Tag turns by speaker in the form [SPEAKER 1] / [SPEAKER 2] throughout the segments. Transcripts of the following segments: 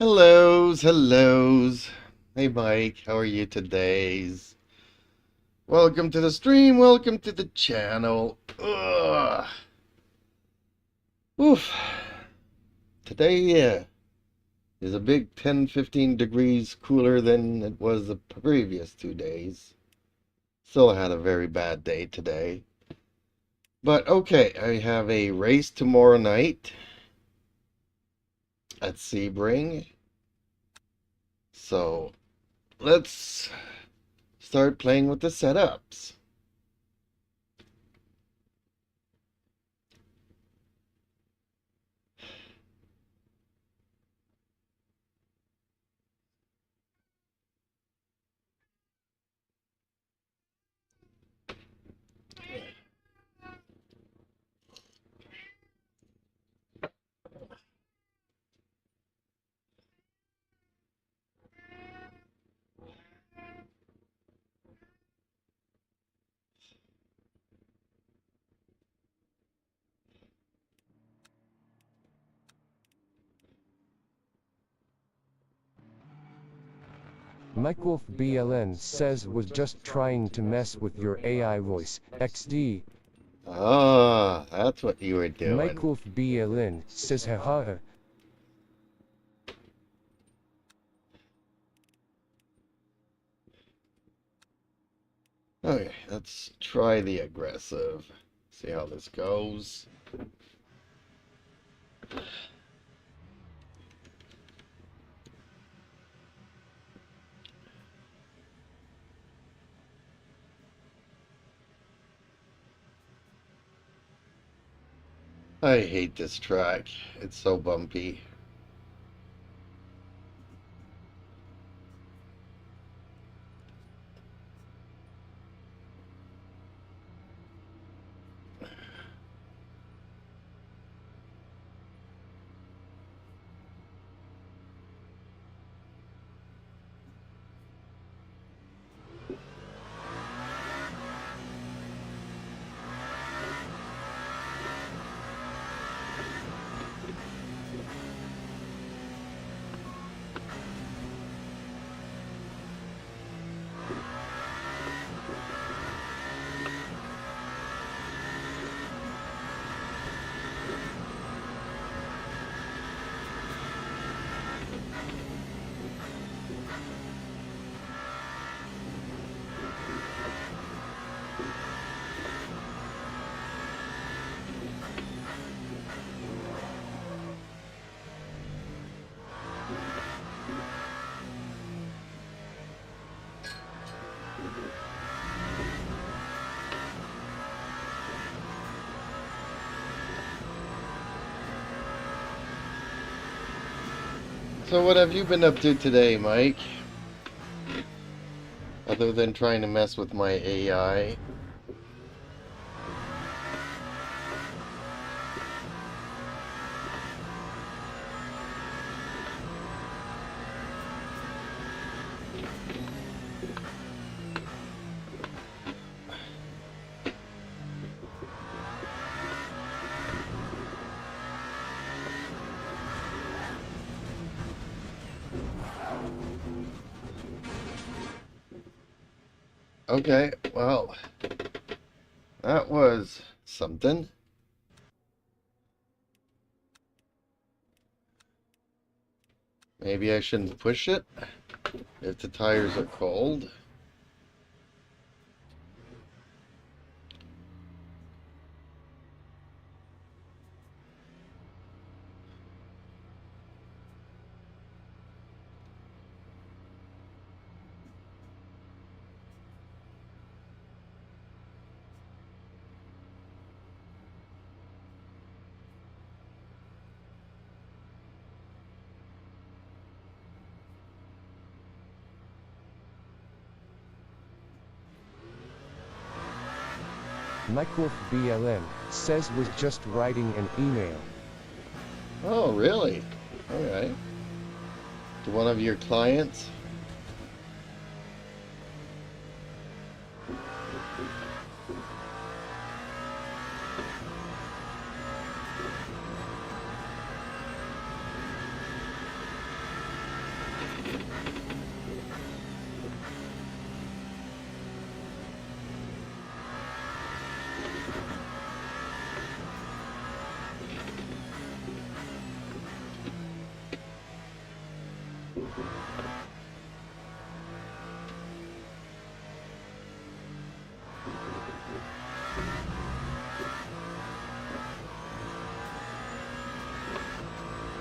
[SPEAKER 1] Hellos, hellos. Hey Mike, how are you todays? Welcome to the stream, welcome to the channel. Ugh. Oof. Today is a big 10-15 degrees cooler than it was the previous 2 days. Still had a very bad day today. But okay, I have a race tomorrow night at Sebring. So let's start playing with the setups.
[SPEAKER 2] Mike BLN says was just trying to mess with your AI voice, XD.
[SPEAKER 1] Ah, that's what you were doing.
[SPEAKER 2] Mike BLN says haha.
[SPEAKER 1] Okay, let's try the aggressive. See how this goes. I hate this track. It's so bumpy. So what have you been up to today, Mike? Other than trying to mess with my AI? Okay, well, that was something. Maybe I shouldn't push it if the tires are cold.
[SPEAKER 2] Mike BLN says was just writing an email.
[SPEAKER 1] Oh, really? Alright. To one of your clients?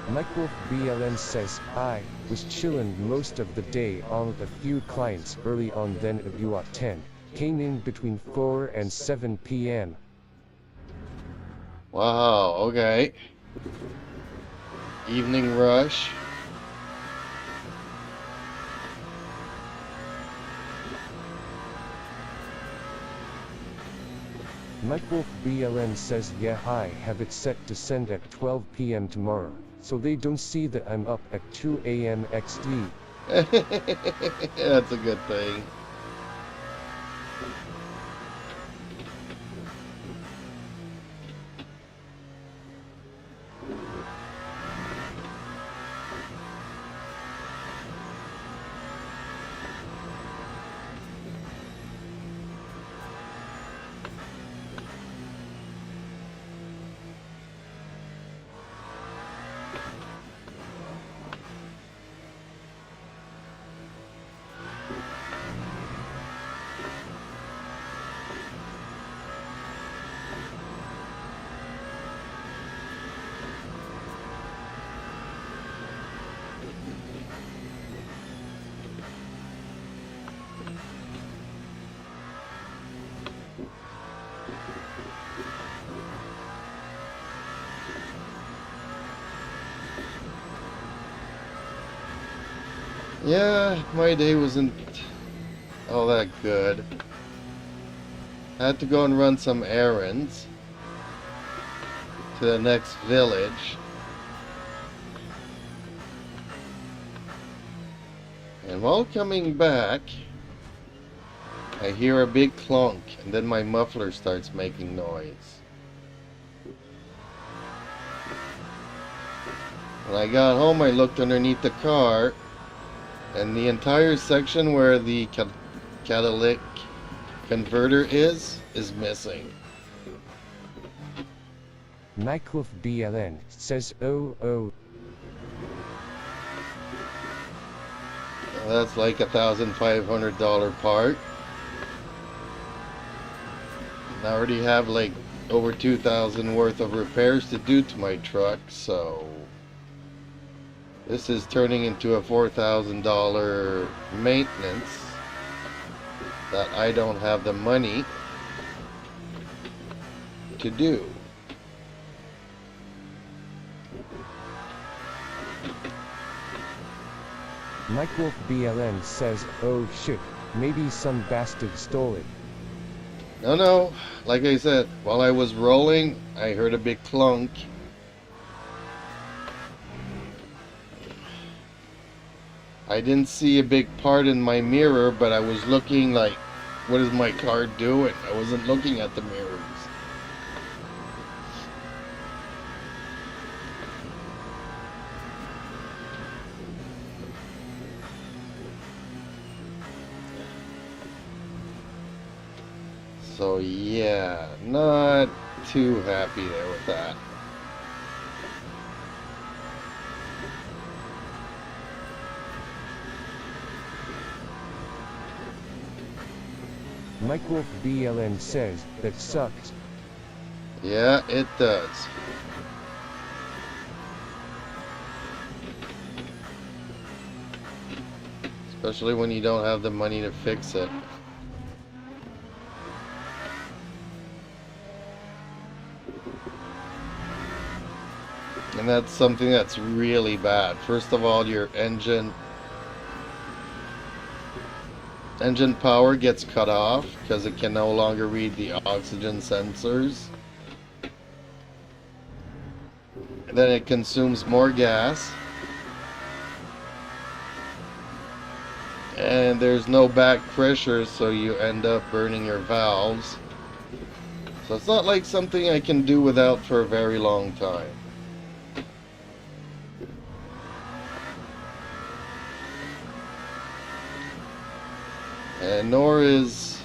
[SPEAKER 2] Microwolf BLN says, I was chillin' most of the day on a few clients early on, then about 10 came in between 4 and 7 p.m.
[SPEAKER 1] Wow, okay. Evening rush.
[SPEAKER 2] Microwolf BLN says, yeah, I have it set to send at 12 p.m. tomorrow, so they don't see that I'm up at 2 a.m. XD.
[SPEAKER 1] That's a good thing. Yeah, my day wasn't all that good. I had to go and run some errands to the next village. And while coming back, I hear a big clunk, and then my muffler starts making noise. When I got home, I looked underneath the car, and the entire section where the catalytic converter is missing.
[SPEAKER 2] Microwolf BLN says, oh.
[SPEAKER 1] That's like $1,500 part. I already have like over $2,000 worth of repairs to do to my truck, so this is turning into a $4,000 maintenance that I don't have the money to do.
[SPEAKER 2] Microwolf BLN says, oh shit, maybe some bastard stole it.
[SPEAKER 1] No, like I said, while I was rolling, I heard a big clunk. I didn't see a big part in my mirror, but I was looking like, what is my car doing? I wasn't looking at the mirrors. So yeah, not too happy there with that.
[SPEAKER 2] Microwolf BLN says, that sucks.
[SPEAKER 1] Yeah, it does. Especially when you don't have the money to fix it. And that's something that's really bad. First of all, your engine power gets cut off because it can no longer read the oxygen sensors. And then it consumes more gas. And there's no back pressure, so you end up burning your valves. So it's not like something I can do without for a very long time. and nor is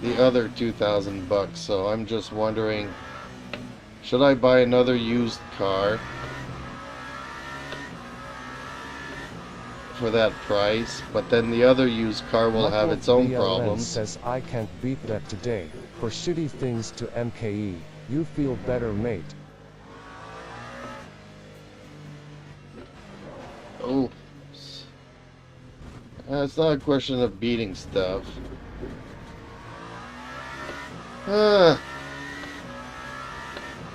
[SPEAKER 1] the other 2,000 bucks. So I'm just wondering, should I buy another used car for that price? But then the other used car will have its own
[SPEAKER 2] BLN
[SPEAKER 1] problems.
[SPEAKER 2] says I can't beat that today. For shitty things to MKE, you feel better, mate.
[SPEAKER 1] Oh, it's not a question of beating stuff.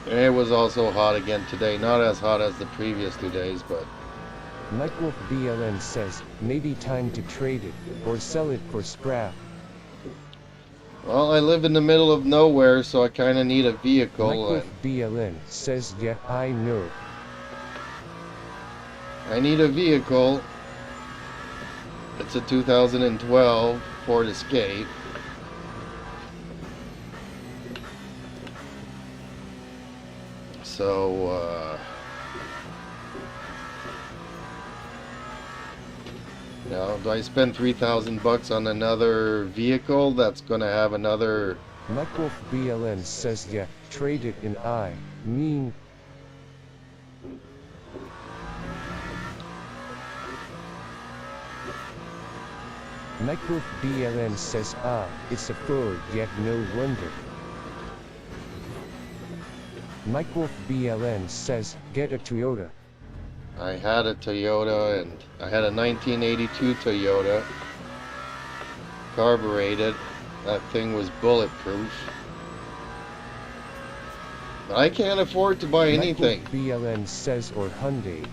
[SPEAKER 1] It was also hot again today. Not as hot as the previous 2 days, but
[SPEAKER 2] Michael BLN says, maybe time to trade it, or sell it for scrap.
[SPEAKER 1] well, I live in the middle of nowhere, so I kind of need a vehicle.
[SPEAKER 2] Michael BLN says, yeah, I know.
[SPEAKER 1] I need a vehicle. It's a 2012 Ford Escape. So, now, do I spend 3,000 bucks on another vehicle that's going to have another...
[SPEAKER 2] Michael BLN says, yeah, trade it in I mean. Michael BLN says, it's a Ford, yet no wonder. Michael BLN says, get a Toyota.
[SPEAKER 1] I had a Toyota, and I had a 1982 Toyota. Carbureted. That thing was bulletproof. But I can't afford to buy anything.
[SPEAKER 2] Michael BLN says, or Hyundai.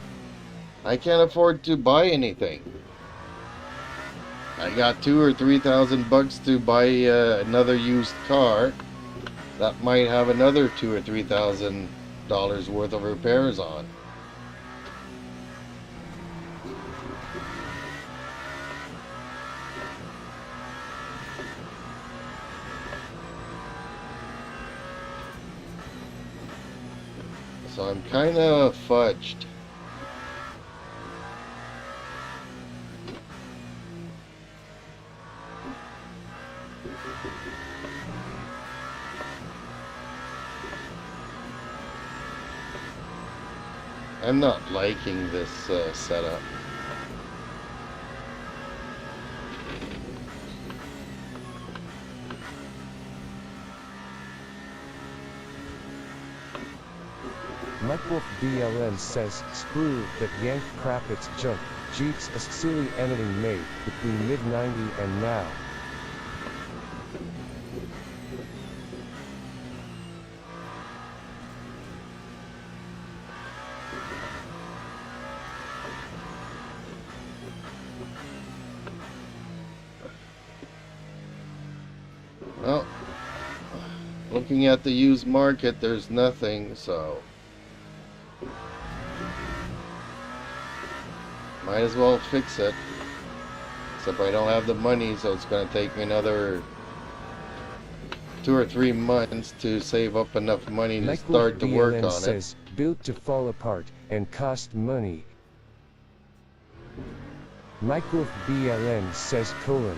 [SPEAKER 1] I can't afford to buy anything. I got 2,000 or 3,000 bucks to buy another used car that might have another $2,000 or $3,000 worth of repairs on. So I'm kind of fudged. I'm not liking this setup.
[SPEAKER 2] Michael BLN says, screw that yank crap, it's junk. Jeeps a silly anything made between mid-90 and now.
[SPEAKER 1] Well, looking at the used market, there's nothing, so might as well fix it. Except I don't have the money, so it's going to take me another 2 or 3 months to save up enough money to
[SPEAKER 2] Michael
[SPEAKER 1] start to work
[SPEAKER 2] BLN
[SPEAKER 1] on
[SPEAKER 2] says, built to fall apart and cost money. Michael BLN says, colon.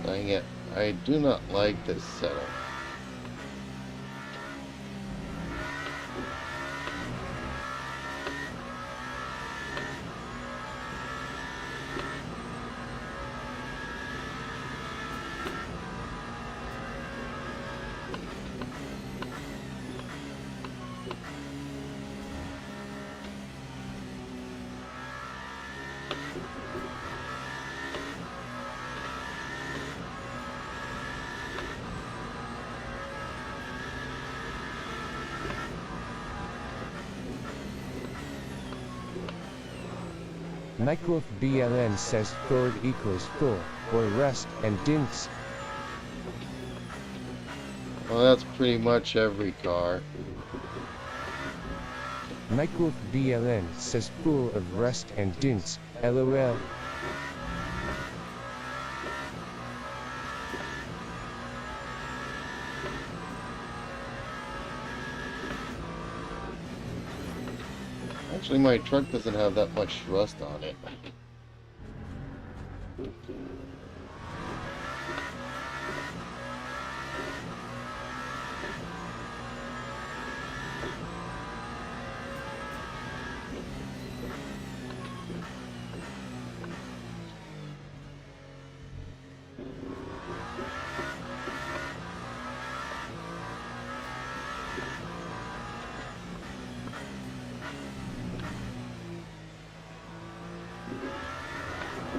[SPEAKER 1] Dang it, I do not like this setup.
[SPEAKER 2] Microwolf BLN says forward equals full, or rest and dints.
[SPEAKER 1] Well, that's pretty much every car.
[SPEAKER 2] Microwolf BLN says full of rest and dints, LOL.
[SPEAKER 1] Actually, my truck doesn't have that much rust on it.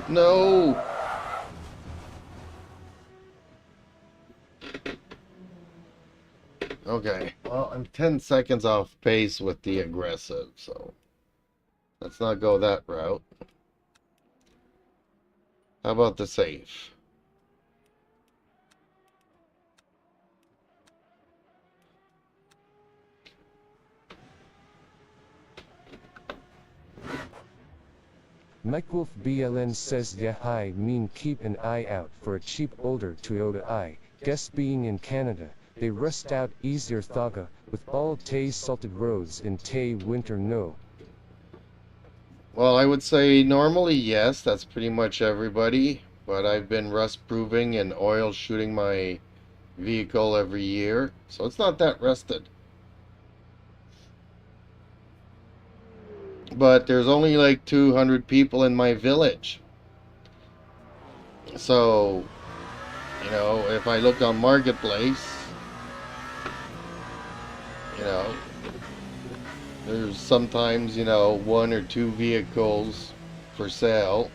[SPEAKER 1] No! Okay, well, I'm 10 seconds off pace with the aggressive, so let's not go that route. How about the safe?
[SPEAKER 2] Microwolf BLN says yeah hi mean keep an eye out for a cheap older Toyota I guess being in Canada, they rust out easier thaga with all Tay salted roads in Tay winter no.
[SPEAKER 1] Well, I would say normally yes, that's pretty much everybody, but I've been rust proving and oil shooting my vehicle every year, so it's not that rusted. But there's only like 200 people in my village. So, you know, if I look on Marketplace, you know, there's sometimes, you know, 1 or 2 vehicles for sale.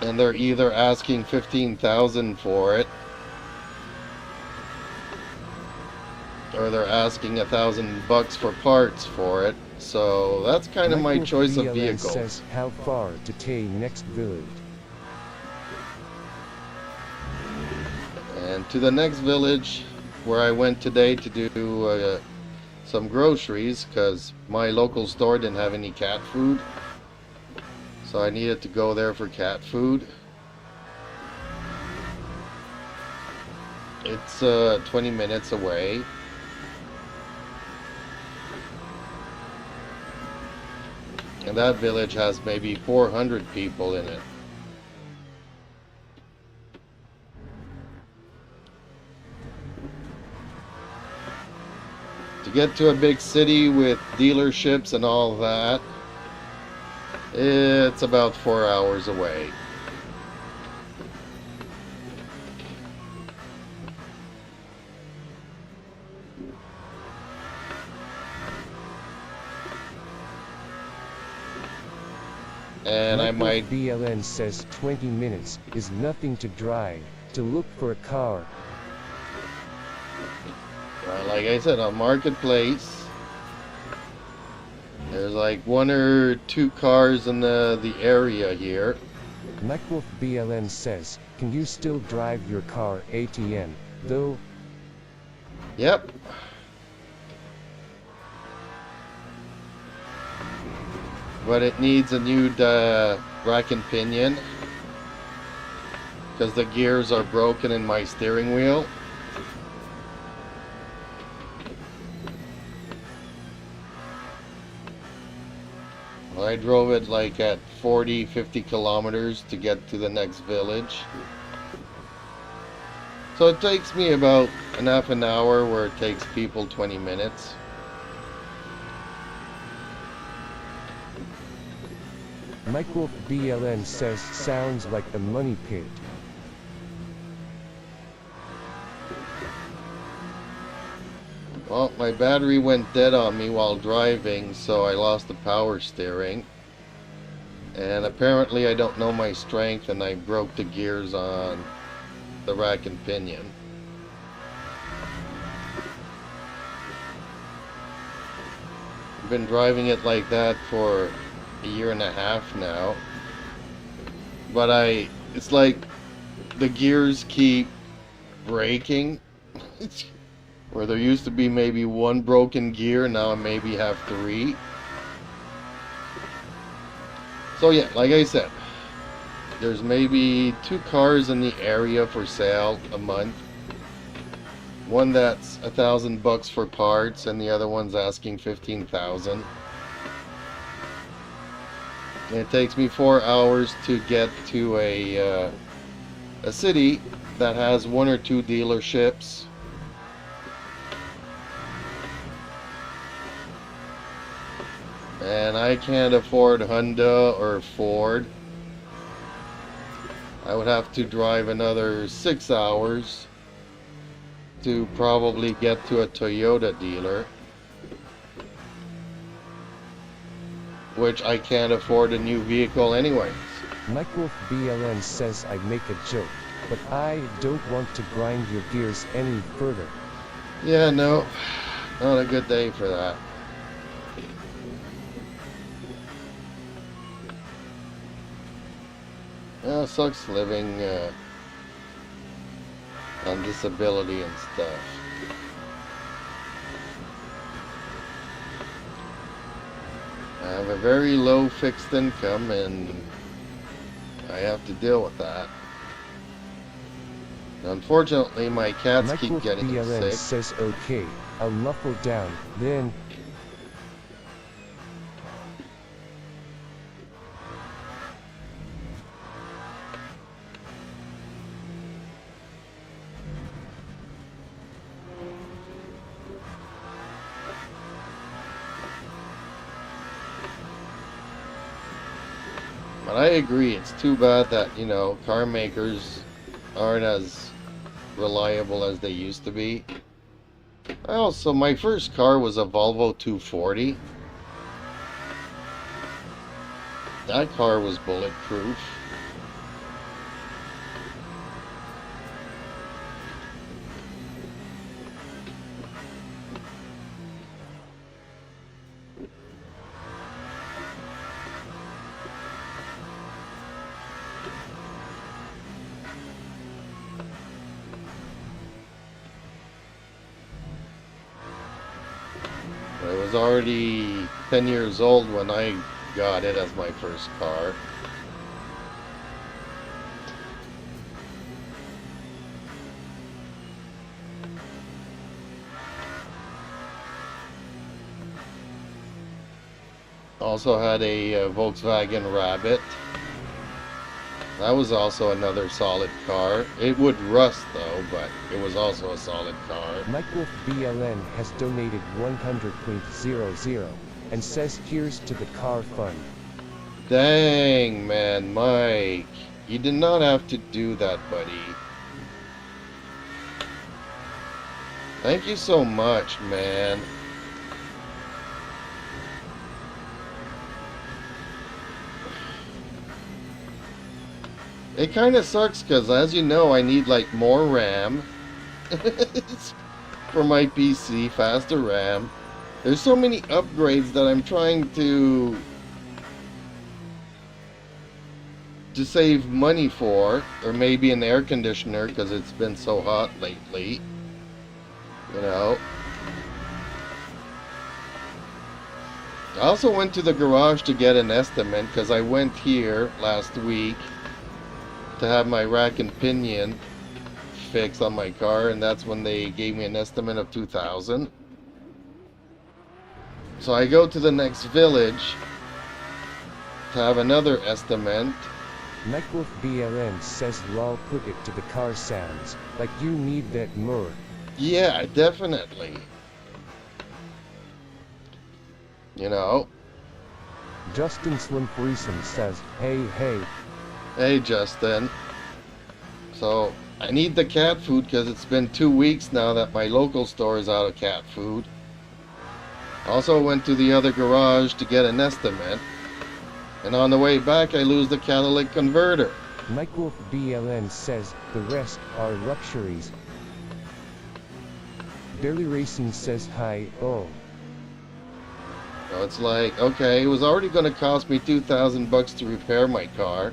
[SPEAKER 1] And they're either asking $15,000 for it, or they're asking $1,000 for parts for it. So that's kind of my choice of vehicle.
[SPEAKER 2] Says how far to Tay next village.
[SPEAKER 1] And to the next village, where I went today to do some groceries, because my local store didn't have any cat food, so I needed to go there for cat food. It's 20 minutes away. And that village has maybe 400 people in it. To get to a big city with dealerships and all that, it's about 4 hours away. And I might...
[SPEAKER 2] BLN says 20 minutes is nothing to drive, to look for a car.
[SPEAKER 1] Like I said, on Marketplace, there's like 1 or 2 cars in the area here.
[SPEAKER 2] Microwolf BLN says, can you still drive your car ATM, though?
[SPEAKER 1] Yep. But it needs a new rack and pinion, because the gears are broken in my steering wheel. I drove it like at 40-50 kilometers to get to the next village. So it takes me about half an hour, where it takes people 20 minutes.
[SPEAKER 2] Microwolf BLN says sounds like a money pit.
[SPEAKER 1] Well, my battery went dead on me while driving, so I lost the power steering. And apparently I don't know my strength, and I broke the gears on the rack and pinion. I've been driving it like that for a year and a half now. But it's like the gears keep breaking. Where there used to be maybe one broken gear, now I maybe have 3. So yeah, like I said, there's maybe 2 cars in the area for sale a month. One that's $1,000 for parts, and the other one's asking $15,000. And it takes me 4 hours to get to a city that has 1 or 2 dealerships. And I can't afford Honda or Ford. I would have to drive another 6 hours to probably get to a Toyota dealer, which I can't afford a new vehicle anyways.
[SPEAKER 2] Michael BLN says I make a joke, but I don't want to grind your gears any further.
[SPEAKER 1] Yeah, no, not a good day for that. It sucks living on disability and stuff. I have a very low fixed income and I have to deal with that. Unfortunately, my cats
[SPEAKER 2] Michael
[SPEAKER 1] keep getting
[SPEAKER 2] BLN
[SPEAKER 1] sick.
[SPEAKER 2] says okay, I'll muffle down, then.
[SPEAKER 1] But I agree, it's too bad that, you know, car makers aren't as reliable as they used to be. My first car was a Volvo 240. That car was bulletproof. It was already 10 years old when I got it as my first car. Also had a Volkswagen Rabbit. That was also another solid car. It would rust though, but it was also a solid car.
[SPEAKER 2] Michael BLN has donated 100.00 and says here's to the car fund.
[SPEAKER 1] Dang, man, Mike. You did not have to do that, buddy. Thank you so much, man. It kind of sucks because, as you know, I need like more RAM for my PC, faster RAM. There's so many upgrades that I'm trying to save money for, or maybe an air conditioner because it's been so hot lately. You know. I also went to the garage to get an estimate because I went here last week to have my rack and pinion fixed on my car, and that's when they gave me an estimate of $2,000. So I go to the next village to have another estimate.
[SPEAKER 2] Michael BLN says lol, put it to the car sounds like you need that more.
[SPEAKER 1] Yeah, definitely. You know.
[SPEAKER 2] Justin Slim Freeson says, hey.
[SPEAKER 1] Hey, Justin. So, I need the cat food because it's been 2 weeks now that my local store is out of cat food. Also went to the other garage to get an estimate. And on the way back, I lose the catalytic converter.
[SPEAKER 2] Michael BLN says the rest are luxuries. Billy Racing says hi, oh.
[SPEAKER 1] So it's like, okay, it was already going to cost me $2,000 to repair my car.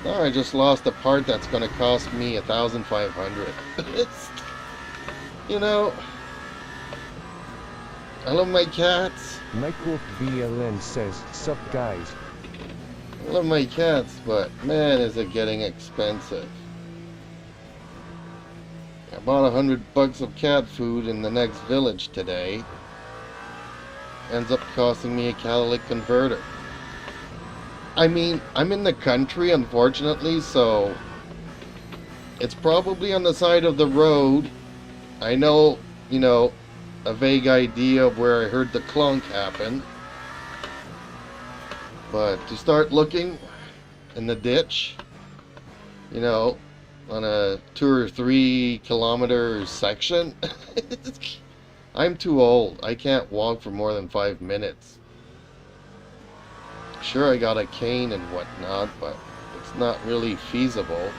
[SPEAKER 1] Now I just lost a part that's going to cost me 1,500. You know, I love my cats.
[SPEAKER 2] Michael BLN says, "Sup guys?"
[SPEAKER 1] I love my cats, but man, is it getting expensive. I bought $100 of cat food in the next village today. Ends up costing me a catalytic converter. I mean, I'm in the country, unfortunately, so it's probably on the side of the road. I know, a vague idea of where I heard the clunk happen. But to start looking in the ditch, on a 2 or 3 kilometer section, I'm too old. I can't walk for more than 5 minutes. Sure, I got a cane and whatnot, but it's not really feasible.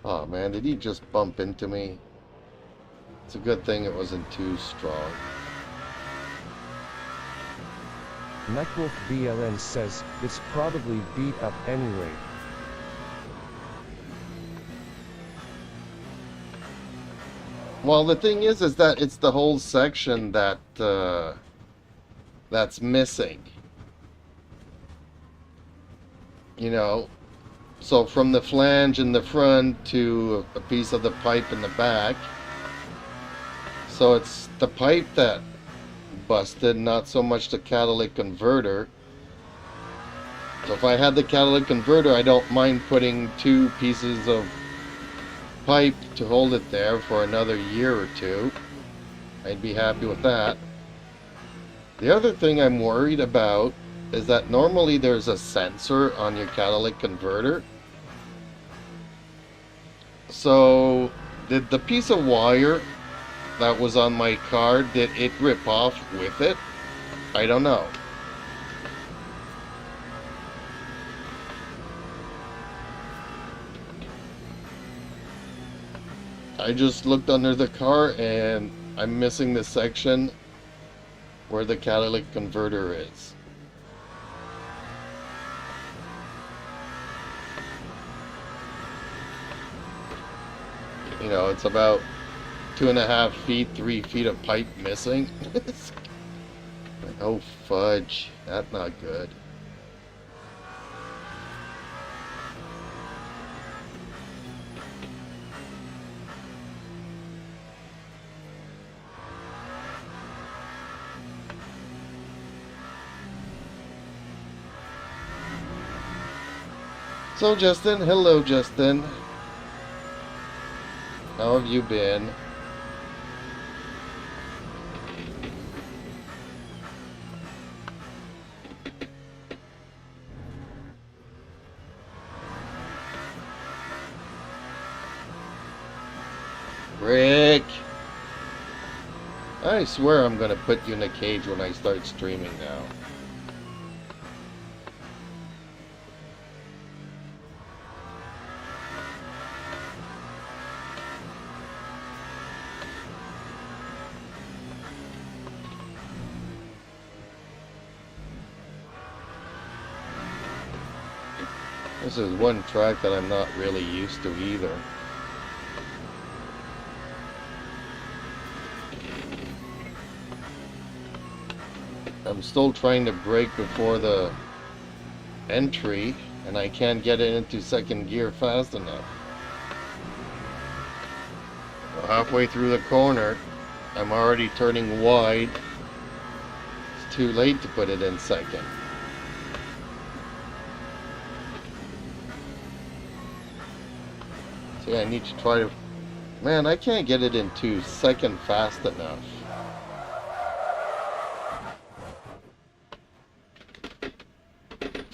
[SPEAKER 1] Oh man, did he just bump into me? It's a good thing it wasn't too strong.
[SPEAKER 2] Michael BLN says, "It's probably beat up anyway."
[SPEAKER 1] Well, the thing is that it's the whole section that's missing. So from the flange in the front to a piece of the pipe in the back. So it's the pipe that busted, not so much the catalytic converter. So if I had the catalytic converter, I don't mind putting 2 pieces of pipe to hold it there for another year or 2. I'd be happy with that. The other thing I'm worried about is that normally there's a sensor on your catalytic converter. So did the piece of wire that was on my car, did it rip off with it? I don't know. I just looked under the car and I'm missing the section where the catalytic converter is. It's about 2.5 feet, 3 feet of pipe missing. Oh fudge, that's not good. So Justin, hello Justin. How have you been? Rick! I swear I'm gonna put you in a cage when I start streaming now. This is one track that I'm not really used to either. I'm still trying to brake before the entry, and I can't get it into second gear fast enough. Well, halfway through the corner, I'm already turning wide. It's too late to put it in second. So yeah, I need to try to... Man, I can't get it into second fast enough.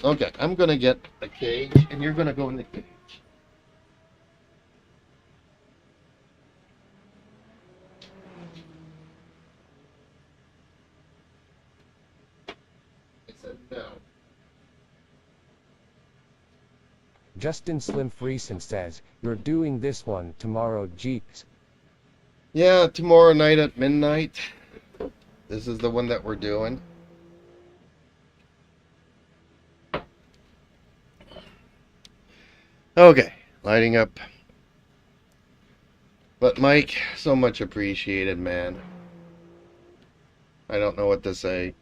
[SPEAKER 1] Okay, I'm gonna get a cage, and you're gonna go in the cage. I said no.
[SPEAKER 2] Justin Slim Friesen says, you're doing this one tomorrow, Jeeps.
[SPEAKER 1] Yeah, tomorrow night at midnight. This is the one that we're doing. Okay, lighting up. But Mike, so much appreciated, man. I don't know what to say.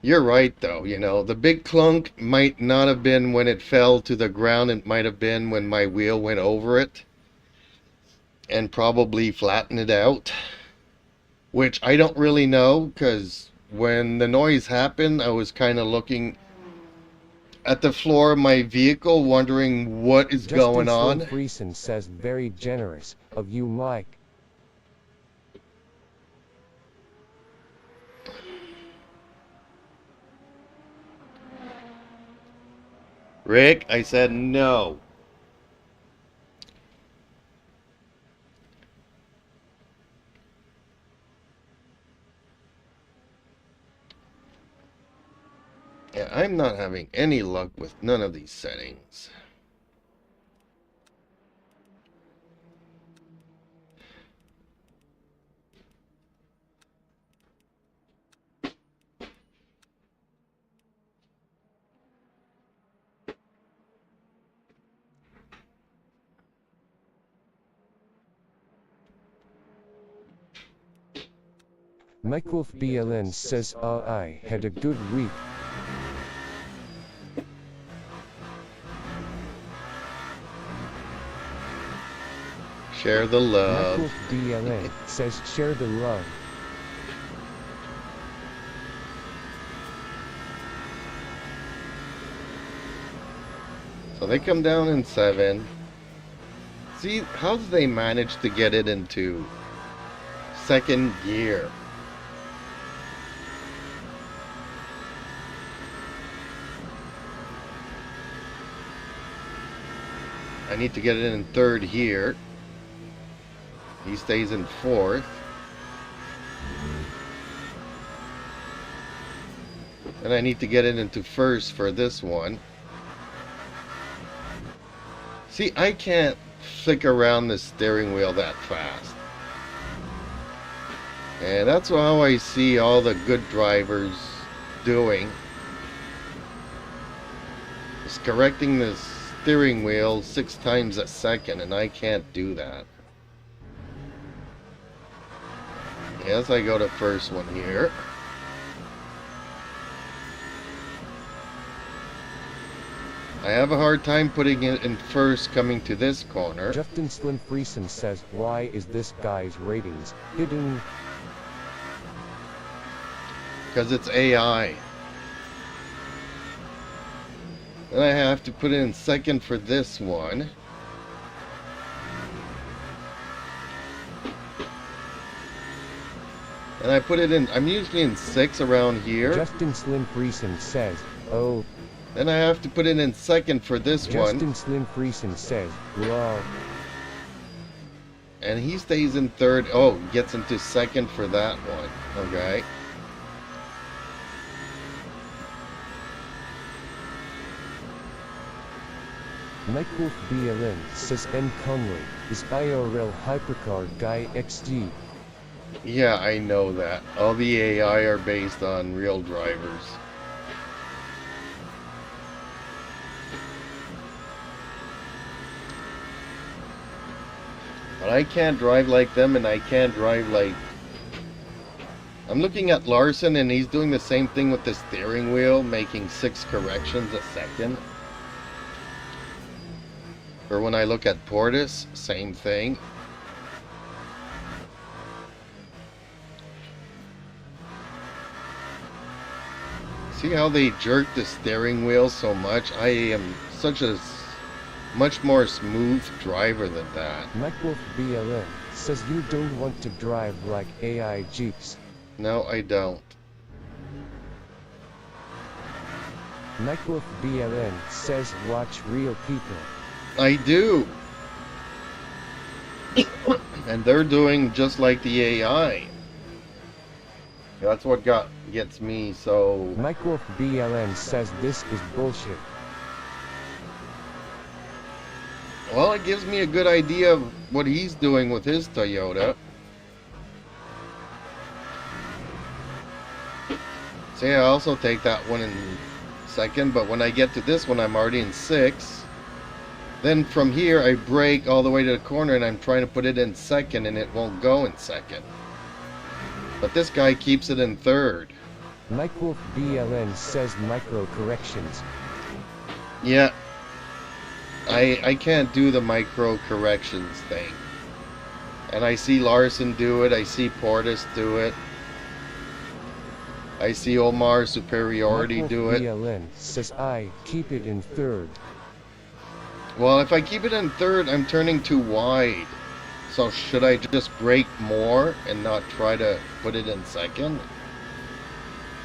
[SPEAKER 1] You're right, though. You know, the big clunk might not have been when it fell to the ground. It might have been when my wheel went over it and probably flattened it out, which I don't really know, because when the noise happened, I was kind of looking at the floor of my vehicle, wondering what is going on.
[SPEAKER 2] Justin Slim Friesen says, very generous of you, Mike.
[SPEAKER 1] Rick, I said no. Yeah, I'm not having any luck with none of these settings.
[SPEAKER 2] Mike Wolf BLN says, I had a good week.
[SPEAKER 1] Share the love.
[SPEAKER 2] Mike Wolf BLN says, share the love.
[SPEAKER 1] So they come down in 7. See, how do they manage to get it into second gear? I need to get it in third here. He stays in fourth. And I need to get it into first for this one. See, I can't flick around the steering wheel that fast. And that's how I see all the good drivers doing. Is correcting the steering wheel 6 times a second, and I can't do that. Yes, I go to first one here. I have a hard time putting it in first coming to this corner.
[SPEAKER 2] Justin Slim Friesen says, why is this guy's ratings hidden?
[SPEAKER 1] Because it's AI. Then I have to put it in second for this one. And I put it in, I'm usually in 6 around here.
[SPEAKER 2] Justin Slim Friesen says, oh.
[SPEAKER 1] Then I have to put it in second for this one.
[SPEAKER 2] Justin Slim Friesen says, love.
[SPEAKER 1] And he stays in third. Oh, gets into second for that one. Okay.
[SPEAKER 2] Mike Wolf BLN says, N. Conway is IRL Hypercar Guy XG.
[SPEAKER 1] Yeah, I know that. All the AI are based on real drivers. But I can't drive like them, and I can't drive like... I'm looking at Larson, and he's doing the same thing with the steering wheel, making 6 corrections a second. Or when I look at Portis, same thing. See how they jerk the steering wheel so much? I am such a much more smooth driver than that.
[SPEAKER 2] Mike Wolf BLN says you don't want to drive like AI Jeeps.
[SPEAKER 1] No, I don't.
[SPEAKER 2] Mike Wolf BLN says watch real people.
[SPEAKER 1] I do. And they're doing just like the AI. That's what gets me so...
[SPEAKER 2] Microwolf BLN says this is bullshit.
[SPEAKER 1] Well, it gives me a good idea of what he's doing with his Toyota. See, I also take that one in second, but when I get to this one, I'm already in 6th. Then from here, I brake all the way to the corner, and I'm trying to put it in second, and it won't go in second. But this guy keeps it in 3rd.
[SPEAKER 2] Microwolf BLN says micro corrections.
[SPEAKER 1] Yeah. I can't do the micro corrections thing. And I see Larson do it. I see Portis do it. I see Omar Superiority do it.
[SPEAKER 2] BLN says I keep it in 3rd.
[SPEAKER 1] Well, if I keep it in 3rd, I'm turning too wide. So should I just brake more and not try to put it in 2nd?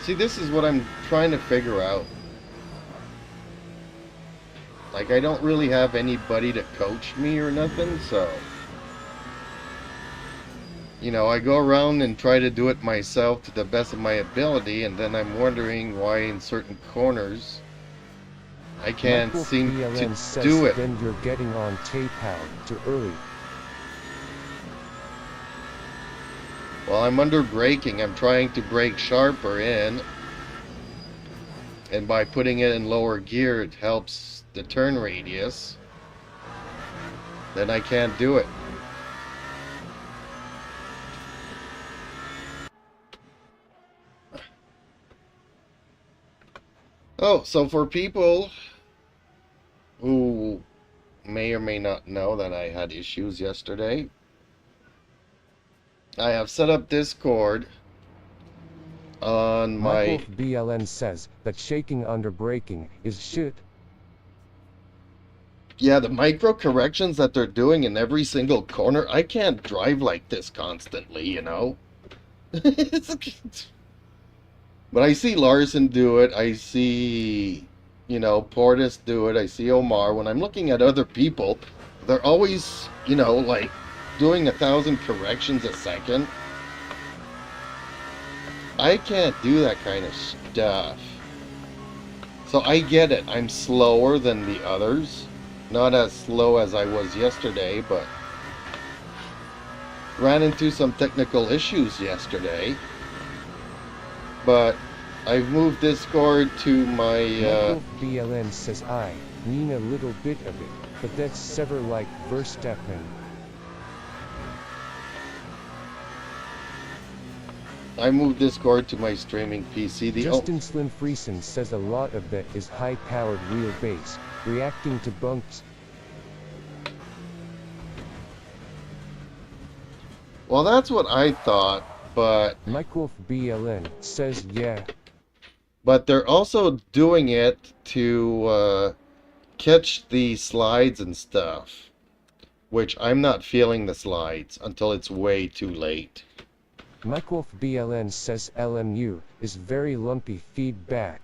[SPEAKER 1] See, this is what I'm trying to figure out. Like, I don't really have anybody to coach me or nothing, so... You know, I go around and try to do it myself to the best of my ability, and then I'm wondering why in certain corners I can't seem to do it.
[SPEAKER 2] Then you're getting on tape-out too early.
[SPEAKER 1] Well, I'm under braking. I'm trying to brake sharper in. And by putting it in lower gear, it helps the turn radius. Then I can't do it. Oh, so for people who may or may not know that I had issues yesterday, I have set up Discord on my...
[SPEAKER 2] BLN says that shaking under braking is shit.
[SPEAKER 1] Yeah, the micro corrections that they're doing in every single corner, I can't drive like this constantly, you know? But I see Larson do it, I see, you know, Portis do it, I see Omar. When I'm looking at other people, they're always, you know, like, doing 1,000 corrections a second. I can't do that kind of stuff. So I get it, I'm slower than the others. Not as slow as I was yesterday, but ran into some technical issues yesterday. But I've moved Discord to my...
[SPEAKER 2] BLN says I mean a little bit of it, but that's sever like Verstappen.
[SPEAKER 1] I moved Discord to my streaming PC.
[SPEAKER 2] Justin Slim Friesen says a lot of that is high-powered wheelbase, reacting to bumps.
[SPEAKER 1] Well, that's what I thought, but...
[SPEAKER 2] Microwolf BLN says yeah.
[SPEAKER 1] But they're also doing it to catch the slides and stuff, which I'm not feeling the slides until it's way too late.
[SPEAKER 2] Microwolf BLN says LMU is very lumpy feedback.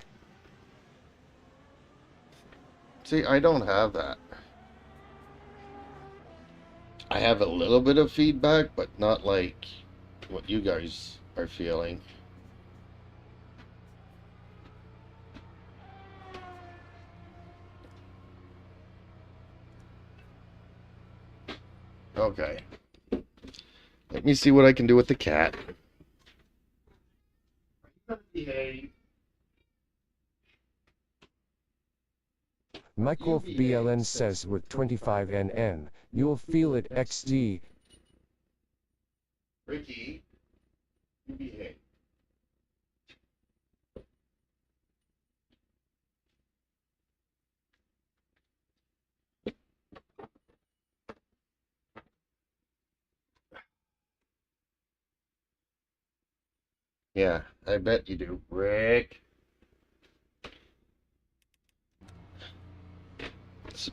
[SPEAKER 1] See, I don't have that. I have a little bit of feedback, but not like what you guys are feeling. Okay. Let me see what I can do with the cat.
[SPEAKER 2] Microwolf BLN says with 25 NN, you'll feel it XD.
[SPEAKER 1] Ricky, you behave. Yeah, I bet you do, Rick.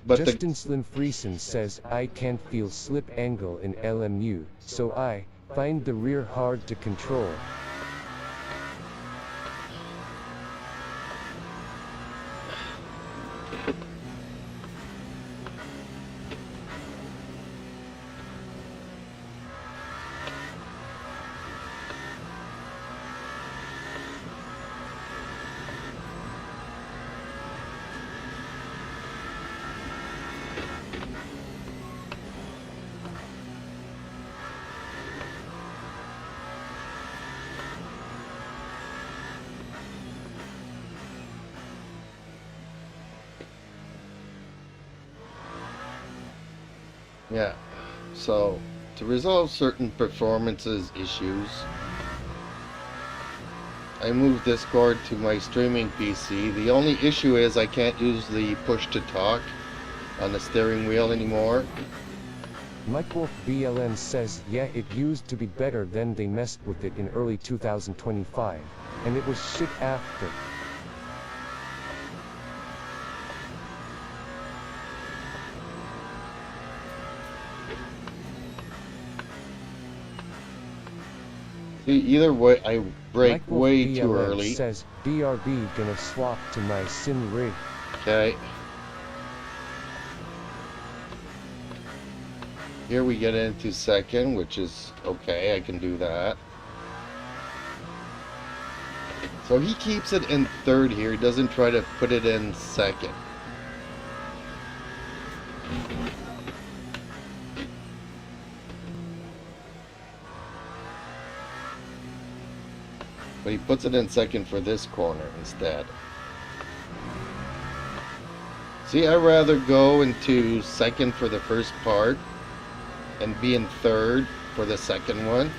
[SPEAKER 1] But
[SPEAKER 2] Justin Slim Friesen says I can't feel slip angle in LMU, so I find the rear hard to control.
[SPEAKER 1] Yeah. So, to resolve certain performances issues, I moved this cord to my streaming PC. The only issue is I can't use the push to talk on the steering wheel anymore.
[SPEAKER 2] Mike Wolf BLN says, yeah, it used to be better, then they messed with it in early 2025, and it was shit after.
[SPEAKER 1] See, either way, I brake
[SPEAKER 2] Mike Wolf
[SPEAKER 1] way
[SPEAKER 2] BLN
[SPEAKER 1] too early.
[SPEAKER 2] says, BRB gonna swap to my Sin rig.
[SPEAKER 1] Okay. Here we get into second, which is okay, I can do that. So he keeps it in third here, he doesn't try to put it in second. But he puts it in second for this corner instead. See, I'd rather go into second for the first part and be in third for the second one.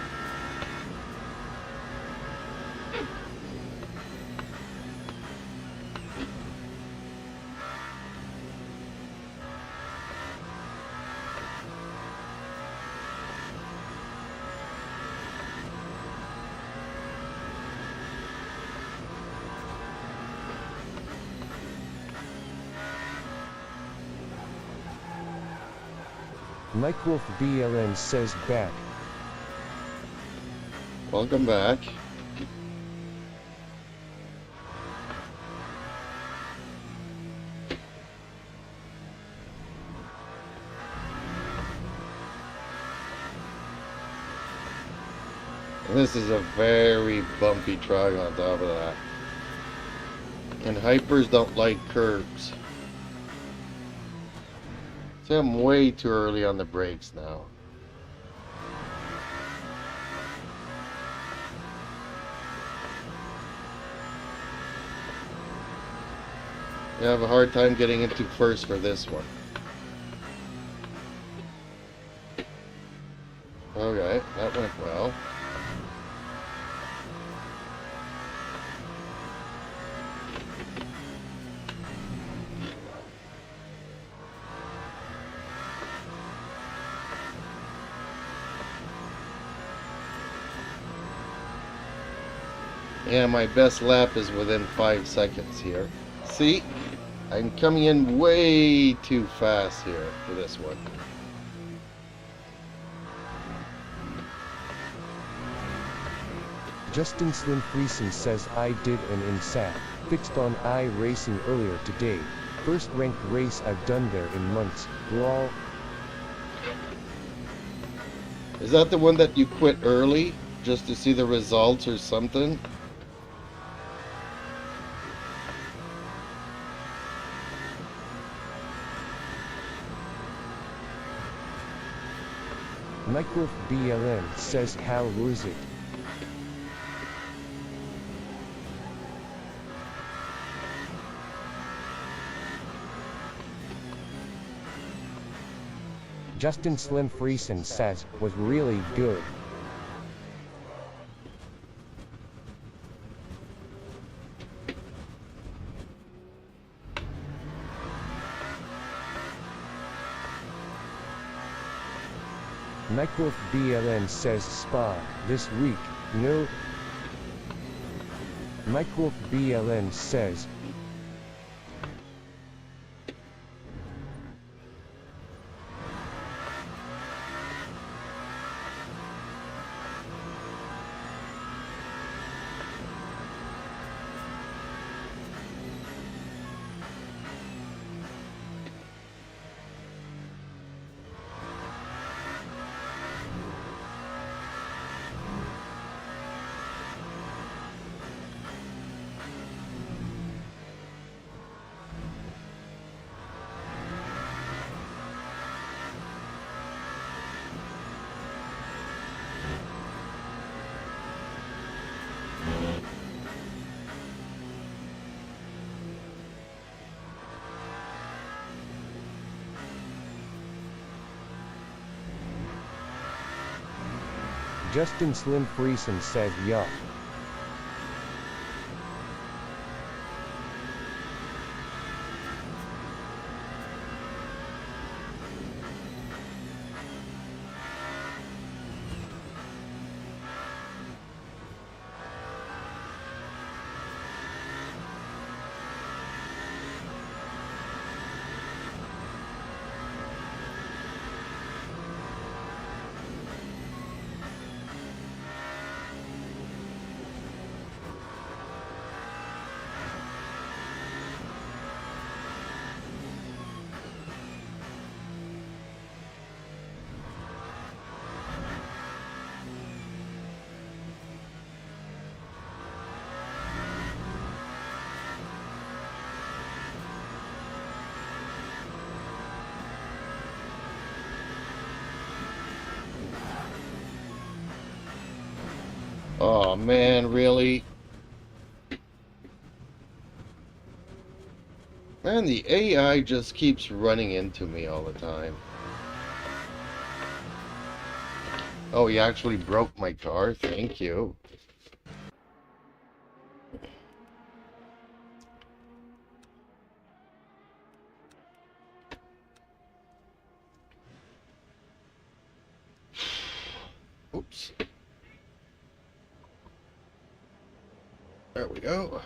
[SPEAKER 2] Mike Wolf BLN says, back.
[SPEAKER 1] Welcome back. And this is a very bumpy truck on top of that. And hypers don't like curbs. See, I'm way too early on the brakes now. I have a hard time getting into first for this one. Okay, that went well. Yeah, my best lap is within 5 seconds here. See? I'm coming in way too fast here for this one.
[SPEAKER 2] Justin Slim Friesen says, I did an INSAT fixed on iRacing earlier today. First ranked race I've done there in months. Lol.
[SPEAKER 1] Is that the one that you quit early just to see the results or something?
[SPEAKER 2] Mike Wolf BLN says, how was it? Justin Slim Friesen says, was really good. Mike Wolf BLN says, Spa, this week, no. Mike Wolf BLN says, Justin Slim Friesen says yup.
[SPEAKER 1] Oh man, really? Man, the AI just keeps running into me all the time. Oh, he actually broke my car? Thank you. Oops. There we go.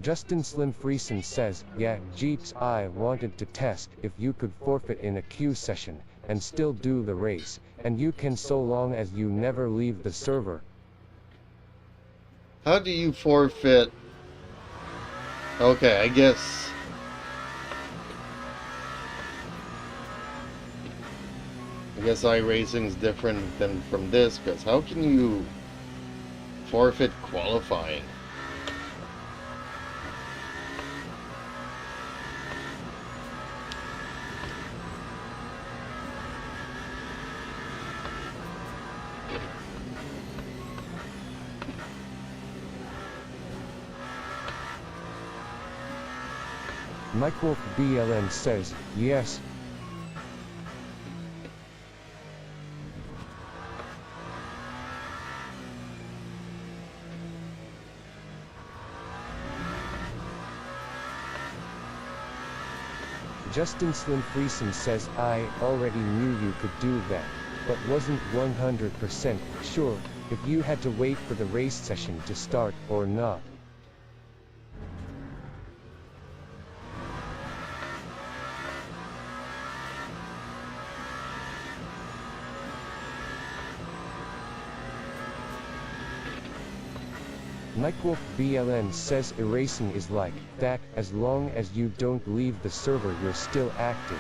[SPEAKER 2] Justin Slim Friesen says, yeah, Jeeps, I wanted to test if you could forfeit in a queue session and still do the race, and you can so long as you never leave the server.
[SPEAKER 1] How do you forfeit? Okay, I guess iRacing's different than from this, because how can you forfeit qualifying?
[SPEAKER 2] Mike Wolf BLN says, yes. Justin Slim Friesen says, I already knew you could do that, but wasn't 100% sure if you had to wait for the race session to start or not. Mike Wolf BLN says erasing is like that, as long as you don't leave the server you're still active.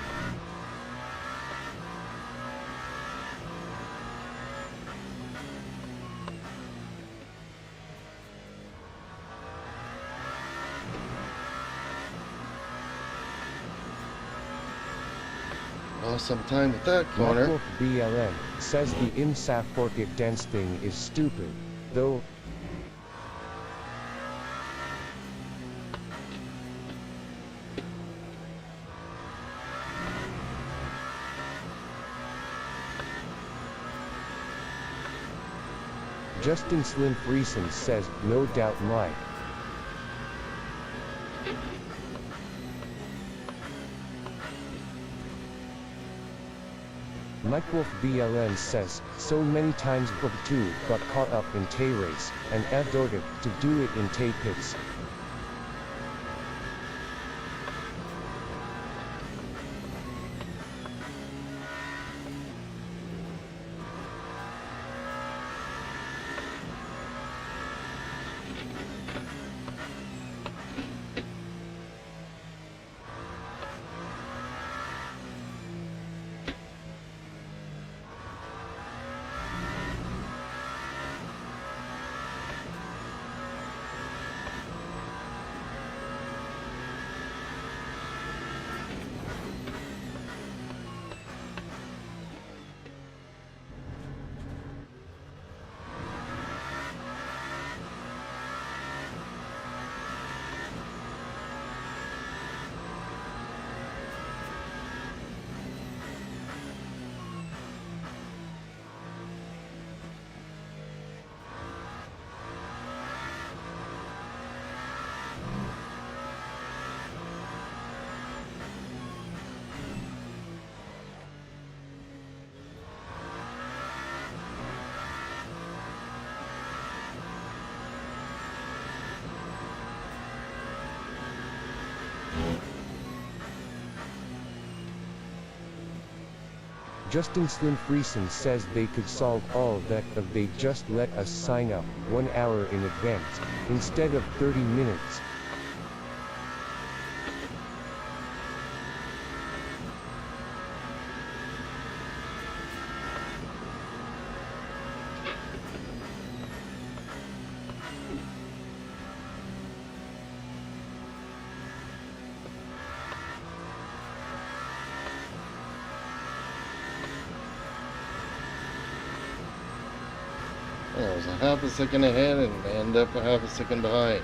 [SPEAKER 1] Awesome time with that corner.
[SPEAKER 2] Mike Wolf BLN says the IMSA forfeit dance thing is stupid, though. Justin Slim Friesen says, no doubt Mike. Mike Wolf BLN says, so many times Book 2 got caught up in Tay race, and adored to do it in Tay pits. Justin Slim Friesen says they could solve all that if they just let us sign up 1 hour in advance, instead of 30 minutes.
[SPEAKER 1] I was a half a second ahead and end up a half a second behind.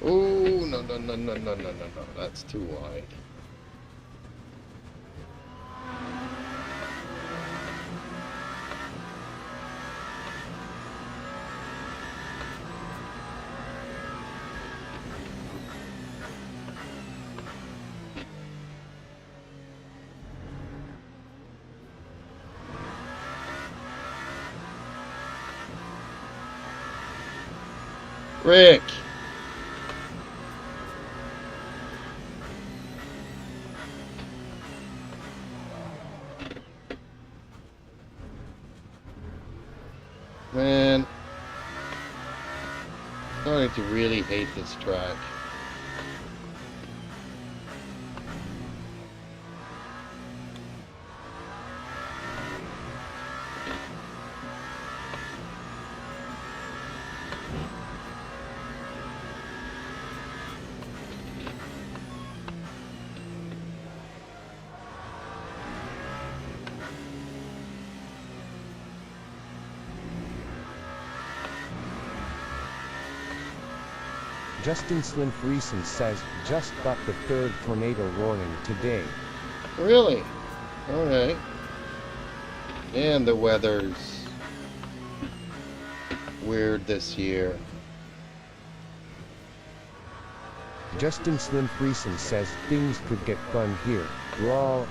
[SPEAKER 1] Oh, no, that's too wide. Rick! Man, I'm starting to really hate this track.
[SPEAKER 2] Justin Slim Friesen says, just got the 3rd tornado warning today.
[SPEAKER 1] Really? Alright. And the weather's weird this year.
[SPEAKER 2] Justin Slim Friesen says things could get fun here. Lol.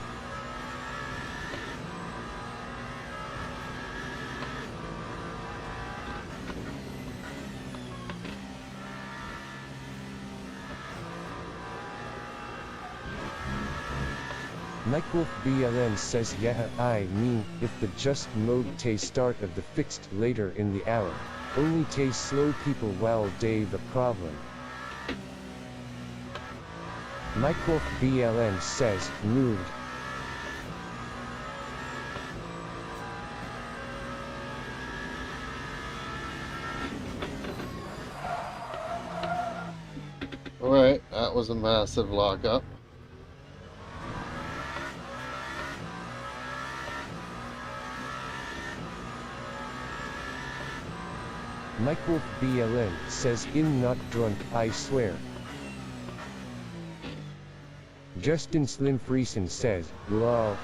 [SPEAKER 2] Nightwolf BLN says yeah, I mean, if the just mode tay start of the fixed later in the hour, only tay slow people while day the problem. Nightwolf BLN says, moved.
[SPEAKER 1] Alright, that was a massive lockup.
[SPEAKER 2] Nightwolf BLN says in not drunk, I swear. Justin Slim Friesen says, lol.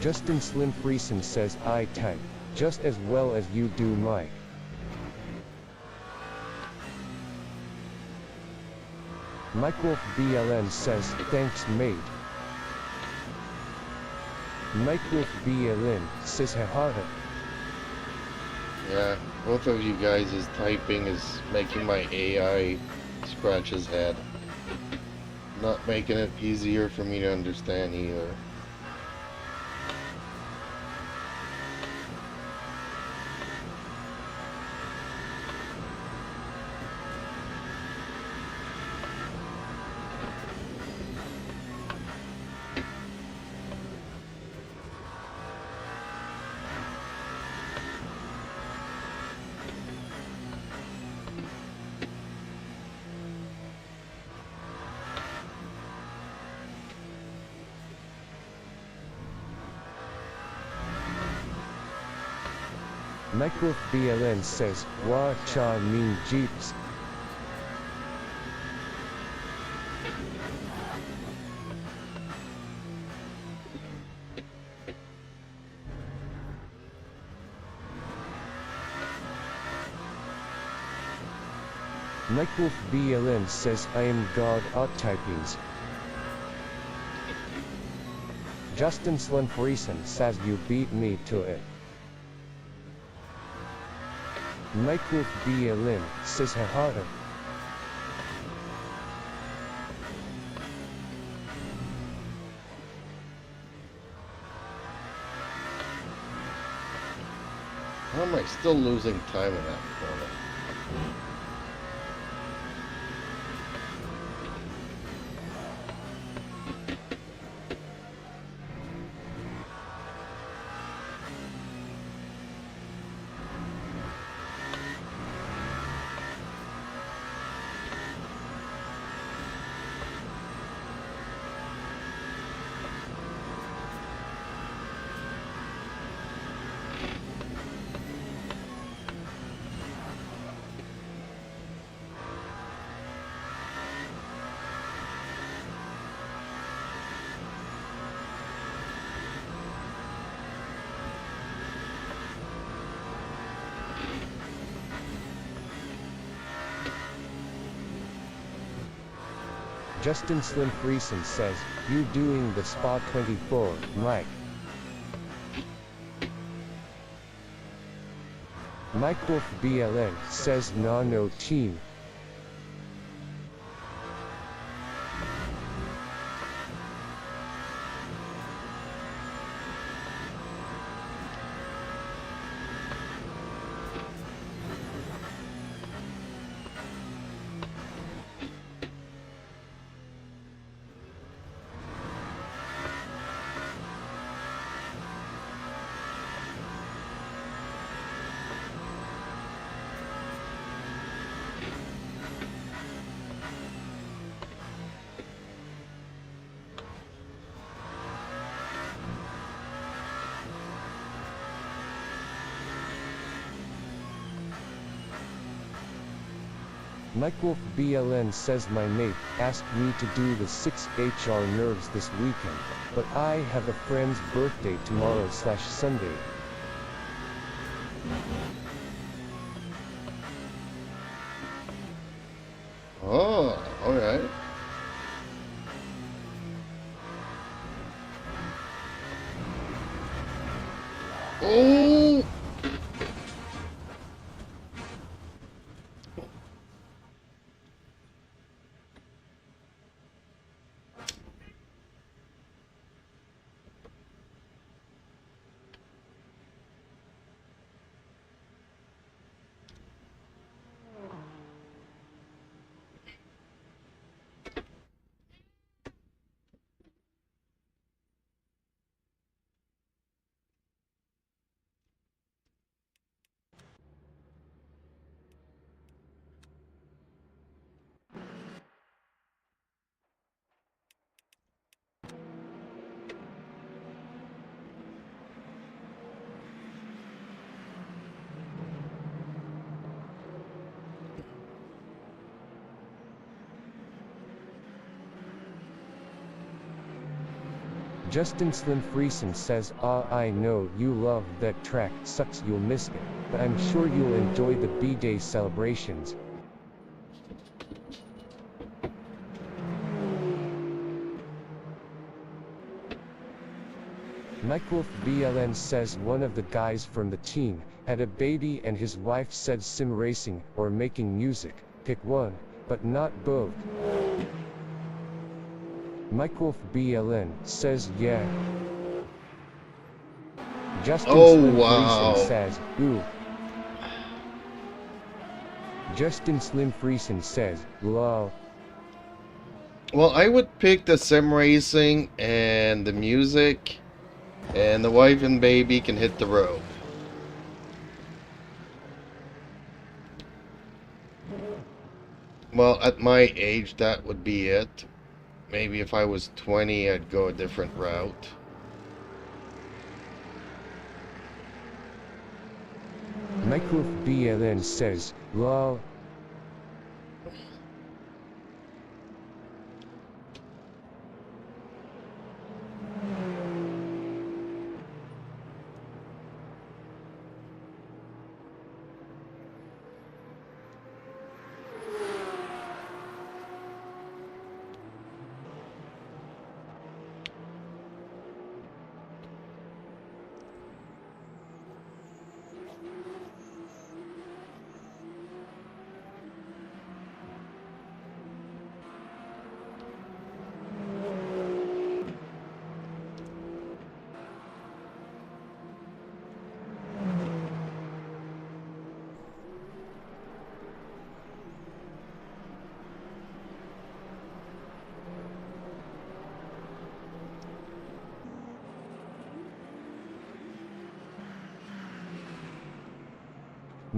[SPEAKER 2] Justin Slim Friesen says I type just as well as you do, Mike. Micwolf BLN says thanks mate. Micwolf BLN says haha.
[SPEAKER 1] Yeah, both of you guys' typing is making my AI scratch his head. Not making it easier for me to understand either.
[SPEAKER 2] Micwolf BLN says, Wa cha mean jeeps. Michael BLN says I am God at typings. Justin Slimfreeson says you beat me to it. Michael BLN says hahada.
[SPEAKER 1] How am I still losing time in that corner?
[SPEAKER 2] Justin Slimfreeson says, you doing the spot 24, Mike. Mike Wolf BLN says no team. Mike Wolf BLN says my mate asked me to do the 6HR nerves this weekend, but I have a friend's birthday tomorrow/Sunday.
[SPEAKER 1] Oh, alright. Oh!
[SPEAKER 2] Justin Slimfreeson says, I know you love that track, sucks you'll miss it, but I'm sure you'll enjoy the B-Day celebrations. Mike Wolf BLN says one of the guys from the team had a baby and his wife said sim racing or making music, pick one, but not both. Mike Wolf BLN says yeah. Justin Slimfreeson says, ooh. Justin Slimfreeson says, lol.
[SPEAKER 1] Well, I would pick the sim racing and the music, and the wife and baby can hit the road. Well, at my age, that would be it. Maybe if I was 20, I'd go a different route.
[SPEAKER 2] Mike Wolf BLN says, lol.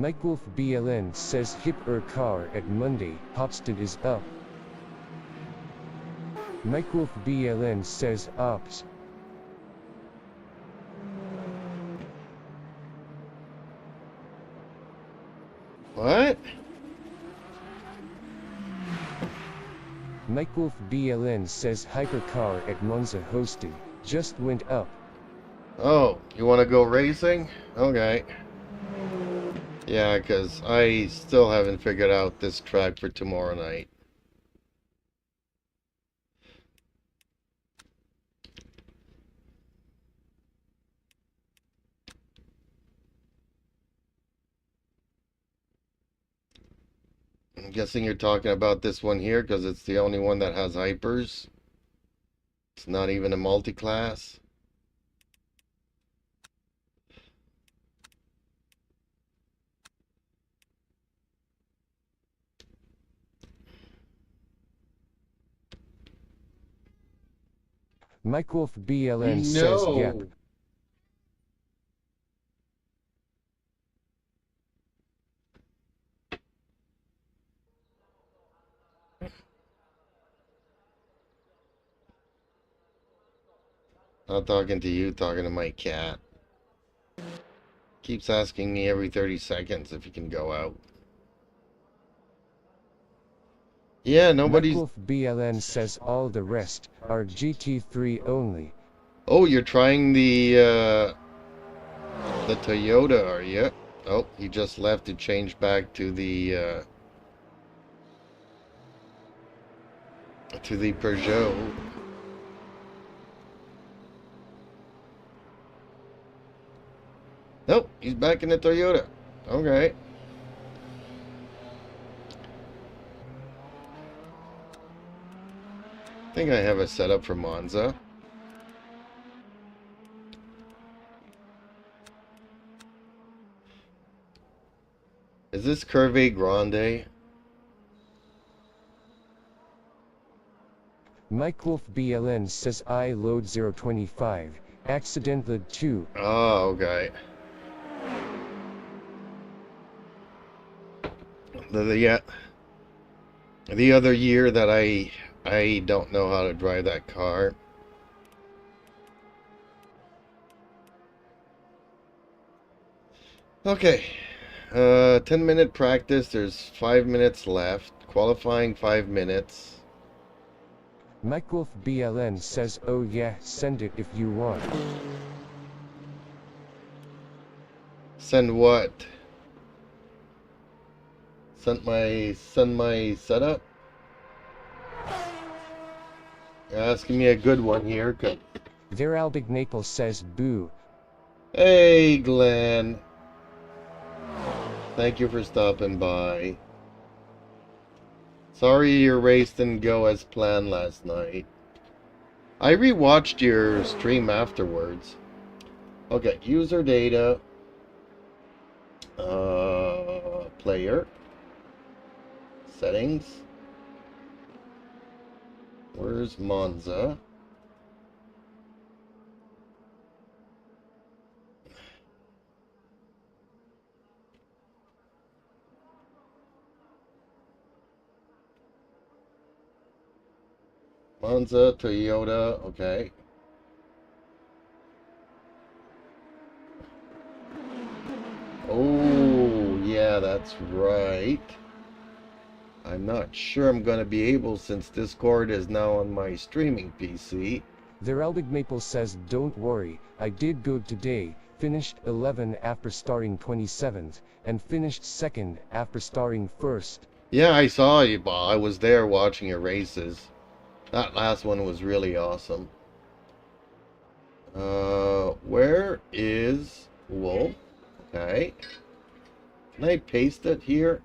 [SPEAKER 2] Mike Wolf BLN says Hypercar at Monday, Hopstead is up. Mike Wolf BLN says ops.
[SPEAKER 1] What?
[SPEAKER 2] Mike Wolf BLN says Hypercar at Monza hosted just went up.
[SPEAKER 1] Oh, you want to go racing? Okay. Yeah, because I still haven't figured out this track for tomorrow night. I'm guessing you're talking about this one here because it's the only one that has hypers. It's not even a multi-class.
[SPEAKER 2] Mike Wolf BLN says yep.
[SPEAKER 1] Not talking to you, talking to my cat. Keeps asking me every 30 seconds if he can go out. Yeah, nobody's...
[SPEAKER 2] Mike Wolf BLN says all the rest are GT3 only.
[SPEAKER 1] Oh, you're trying the Toyota, are you? Oh, he just left to change back to the Peugeot. Nope, he's back in the Toyota. Okay. I think I have a setup for Monza. Is this Curve Grande?
[SPEAKER 2] Mike Wolf BLN says I load 025, accident led 2.
[SPEAKER 1] Oh, okay. The other year that I don't know how to drive that car. Okay. 10-minute practice. There's 5 minutes left. Qualifying 5 minutes.
[SPEAKER 2] Mike Wolf BLN says oh yeah, send it if you want.
[SPEAKER 1] Send what? Send my setup? You're asking me a good one here.
[SPEAKER 2] Veralbig Naples says boo.
[SPEAKER 1] Hey, Glenn. Thank you for stopping by. Sorry your race didn't go as planned last night. I rewatched your stream afterwards. Okay, user data. Player. Settings. Where's Monza? Monza, Toyota, okay. Oh, yeah, that's right. I'm not sure I'm going to be able since Discord is now on my streaming PC.
[SPEAKER 2] Veralbig Maple says don't worry, I did good today, finished 11 after starting 27th, and finished 2nd after starting 1st.
[SPEAKER 1] Yeah, I saw you, Bob. I was there watching your races. That last one was really awesome. Where is Wolf? Okay. Can I paste it here?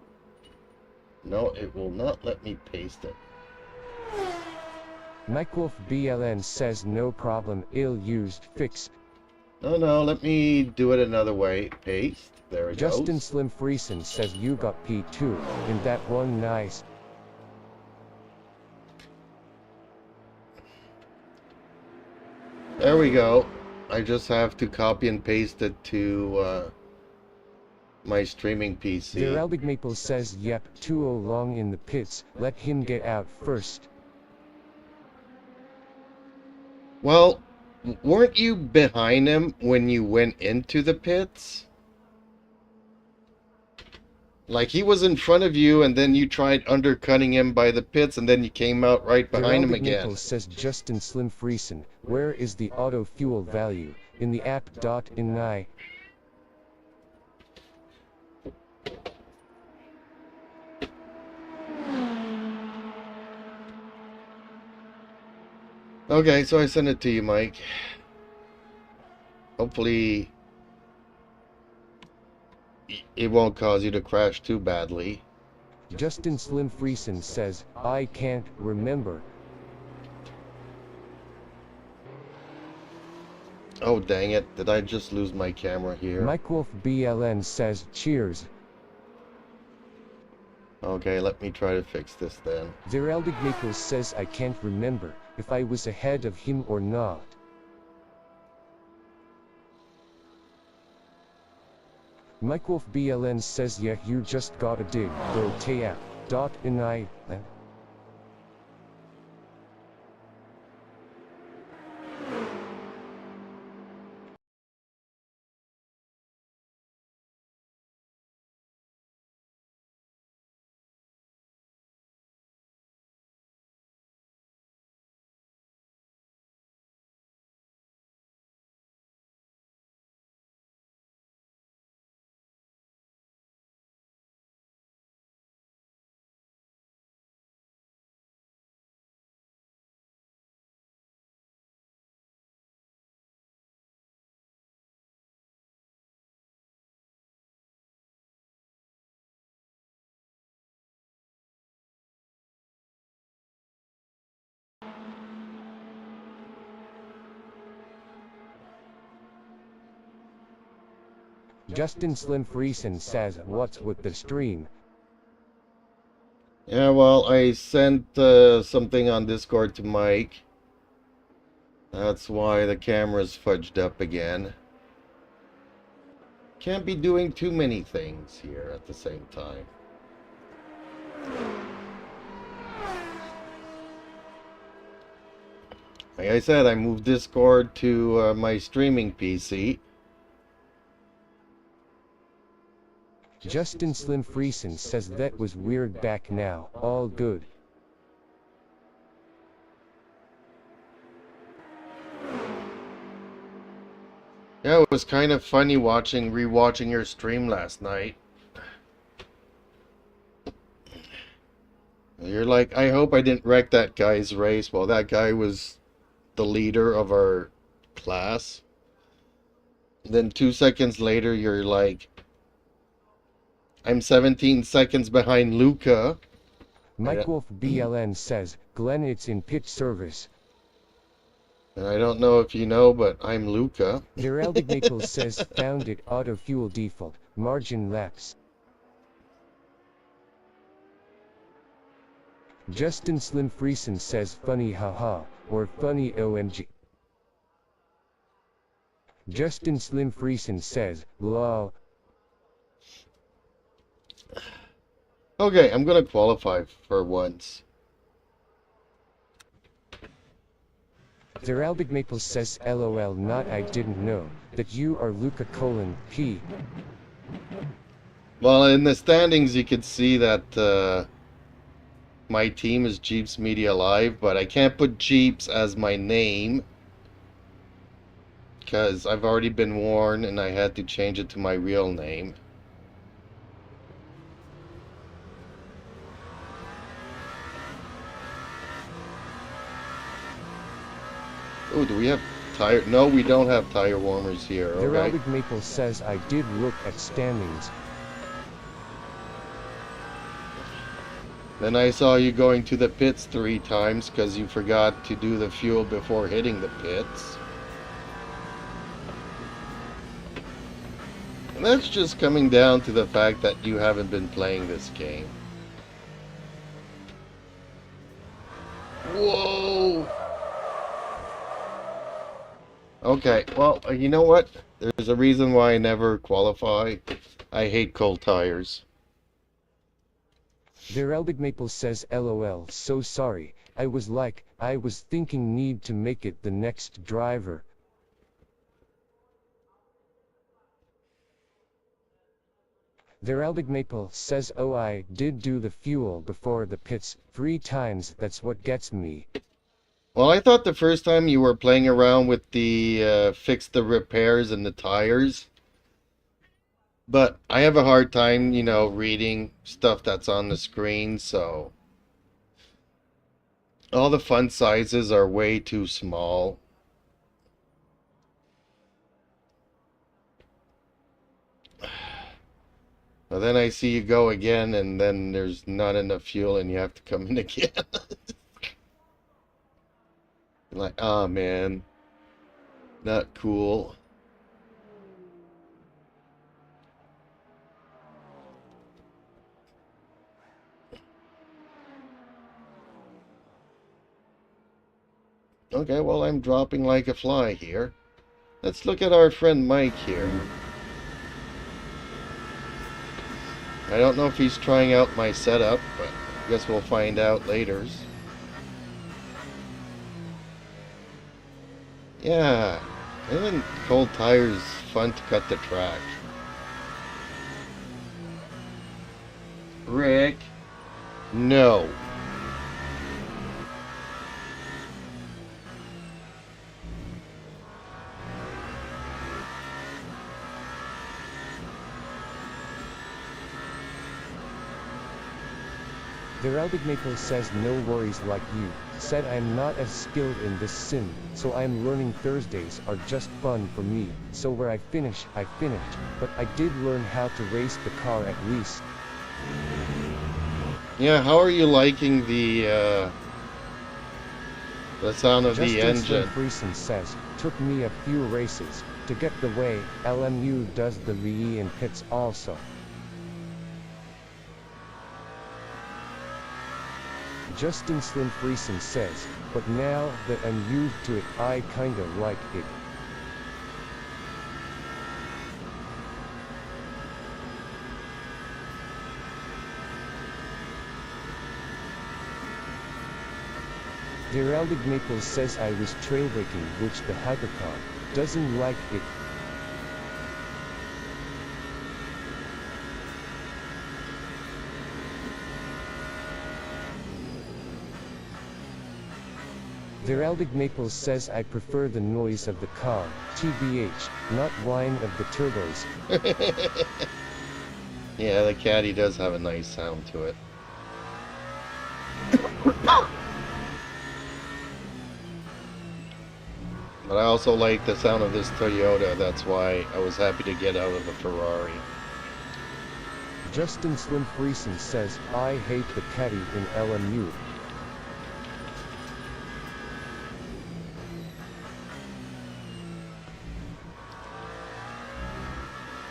[SPEAKER 1] No, it will not let me paste it.
[SPEAKER 2] Mike Wolf BLN says no problem, ill-used, fix.
[SPEAKER 1] No, let me do it another way. Paste. There it goes.
[SPEAKER 2] Justin Slim Friesen says you got P2, in that one nice.
[SPEAKER 1] There we go. I just have to copy and paste it to my streaming
[SPEAKER 2] The
[SPEAKER 1] PC.
[SPEAKER 2] Heraldic Maple says yep, 2-0 long in the pits, let him get out first.
[SPEAKER 1] Well, weren't you behind him when you went into the pits? Like, he was in front of you, and then you tried undercutting him by the pits, and then you came out right
[SPEAKER 2] The
[SPEAKER 1] behind him
[SPEAKER 2] Heraldic
[SPEAKER 1] again.
[SPEAKER 2] Maple says Justin Slim Friesen, where is the auto fuel value? In the app. .ini.
[SPEAKER 1] Okay, so I sent it to you, Mike. Hopefully it won't cause you to crash too badly.
[SPEAKER 2] Justin Slim Friesen says, I can't remember.
[SPEAKER 1] Oh, dang it. Did I just lose my camera here?
[SPEAKER 2] Mike Wolf BLN says, cheers.
[SPEAKER 1] Okay, let me try to fix this then.
[SPEAKER 2] The Heraldic Maple says I can't remember if I was ahead of him or not. Mike Wolf BLN says yeah, you just gotta dig, bro. Taya. .ini. Justin Slim Friesen says, what's with the stream?
[SPEAKER 1] Yeah, well, I sent something on Discord to Mike. That's why the camera's fudged up again. Can't be doing too many things here at the same time. Like I said, I moved Discord to my streaming PC.
[SPEAKER 2] Justin Slim Friesen says that was weird back now, all good.
[SPEAKER 1] Yeah, it was kind of funny rewatching your stream last night. You're like, I hope I didn't wreck that guy's race. Well, that guy was the leader of our class. Then 2 seconds later, you're like, I'm 17 seconds behind Luca.
[SPEAKER 2] Mike Wolf BLN says, Glenn, it's in pit service.
[SPEAKER 1] And I don't know if you know, but I'm Luca.
[SPEAKER 2] The Heraldic Maple says, found it, auto fuel default, margin laps. Justin Slim Friesen says, funny haha, or funny OMG. Justin Slim Friesen says, lol.
[SPEAKER 1] Okay, I'm gonna qualify for once.
[SPEAKER 2] The Heraldic Maple says, lol, not I didn't know that you are Luca : P.
[SPEAKER 1] Well, in the standings, you could see that my team is Jeeps Media Live, but I can't put Jeeps as my name because I've already been warned and I had to change it to my real name. Oh, do we have tire? No, we don't have tire warmers here.
[SPEAKER 2] The
[SPEAKER 1] Okay.
[SPEAKER 2] Heraldic Maple says, I did look at standings.
[SPEAKER 1] Then I saw you going to the pits 3 times because you forgot to do the fuel before hitting the pits. And that's just coming down to the fact that you haven't been playing this game. Whoa! Okay, well, you know what? There's a reason why I never qualify. I hate cold tires.
[SPEAKER 2] Their Big Maple says LOL, so sorry. I was thinking need to make it the next driver. Their Big Maple says oh I did do the fuel before the pits 3 times, that's what gets me.
[SPEAKER 1] Well, I thought the first time you were playing around with the fix the repairs and the tires. But I have a hard time, reading stuff that's on the screen, so all the font sizes are way too small. Well, then I see you go again, and then there's not enough fuel, and you have to come in again. Like, oh man, not cool. Okay, well, I'm dropping like a fly here. Let's look at our friend Mike here. I don't know if he's trying out my setup, but I guess we'll find out later. Yeah, isn't cold tires fun to cut the track? Rick? No.
[SPEAKER 2] Their Big Maple says no worries like you, said I'm not as skilled in this sim, so I'm learning. Thursdays are just fun for me, so where I finished, but I did learn how to race the car at least.
[SPEAKER 1] Yeah, how are you liking the sound of the engine?
[SPEAKER 2] Justin says, took me a few races to get the way. LMU does the VE in pits also. Justin Slim Friesen says, but now that I'm used to it, I kinda like it. Their Big Maple says I was trailbreaking, which the Hypercar doesn't like it. Their Big Maple says I prefer the noise of the car, TBH, not whine of the turbos.
[SPEAKER 1] Yeah, the Caddy does have a nice sound to it. But I also like the sound of this Toyota, that's why I was happy to get out of the Ferrari.
[SPEAKER 2] Justin Slim Friesen says, I hate the Caddy in LMU.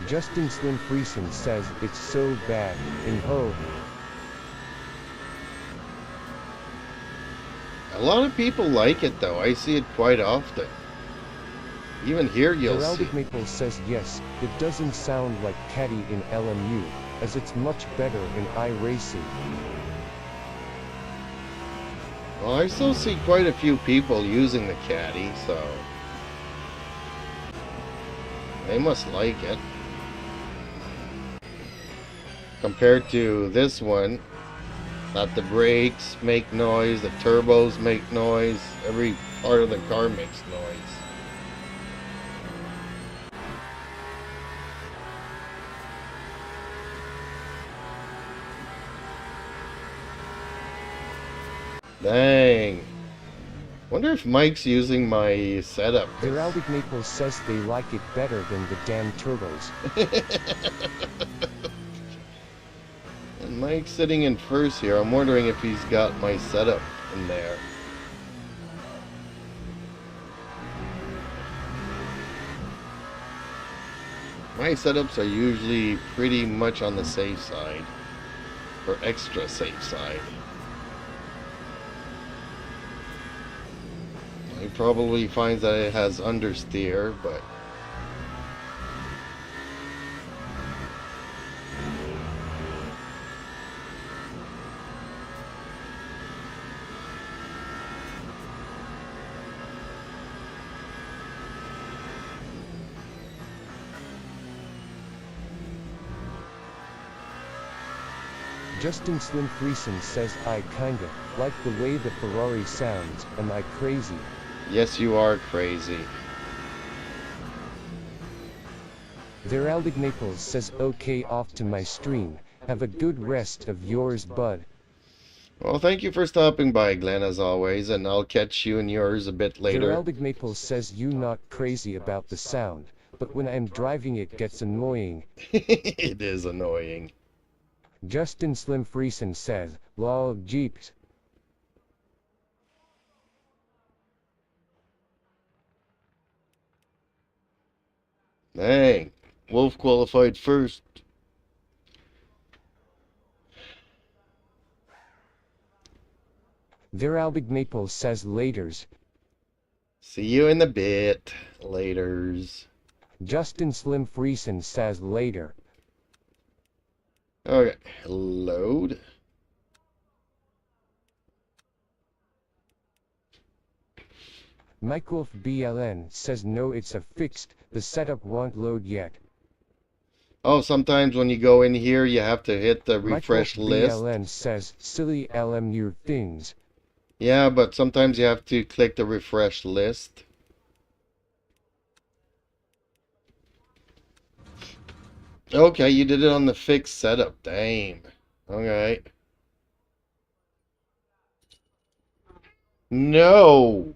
[SPEAKER 2] Justin Slim Friesen says it's so bad in Ho.
[SPEAKER 1] A lot of people like it though, I see it quite often. Even here you'll see.
[SPEAKER 2] Big Maple says yes, it doesn't sound like Caddy in LMU, as it's much better in iRacing.
[SPEAKER 1] Well, I still see quite a few people using the Caddy, so they must like it. Compared to this one, that the brakes make noise, the turbos make noise, every part of the car makes noise. Dang. Wonder if Mike's using my setup.
[SPEAKER 2] Their Big Maple says they like it better than the damn turbos.
[SPEAKER 1] And Mike's sitting in first here. I'm wondering if he's got my setup in there. My setups are usually pretty much on the safe side, or extra safe side. He probably finds that it has understeer, but
[SPEAKER 2] Justin Slim Friesen says, I kinda like the way the Ferrari sounds. Am I crazy?
[SPEAKER 1] Yes, you are crazy.
[SPEAKER 2] Veraldig Naples says, okay, off to my stream. Have a good rest of yours, bud.
[SPEAKER 1] Well, thank you for stopping by, Glenn, as always, and I'll catch you in yours a bit later.
[SPEAKER 2] Veraldig Naples says, you not crazy about the sound, but when I'm driving it gets annoying.
[SPEAKER 1] It is annoying.
[SPEAKER 2] Justin Slim Friesen says, lol, jeeps.
[SPEAKER 1] Dang, Wolf qualified first.
[SPEAKER 2] Veraldig Naples says, laters.
[SPEAKER 1] See you in a bit. Laters.
[SPEAKER 2] Justin Slim Friesen says, later.
[SPEAKER 1] Okay, load.
[SPEAKER 2] Mike BLN says, no, it's a fixed, the setup won't load yet.
[SPEAKER 1] Oh, sometimes when you go in here, you have to hit the
[SPEAKER 2] Mike
[SPEAKER 1] refresh list.
[SPEAKER 2] BLN says, silly LMU things.
[SPEAKER 1] Yeah, but sometimes you have to click the refresh list. Okay, you did it on the fixed setup. Damn. Okay. No.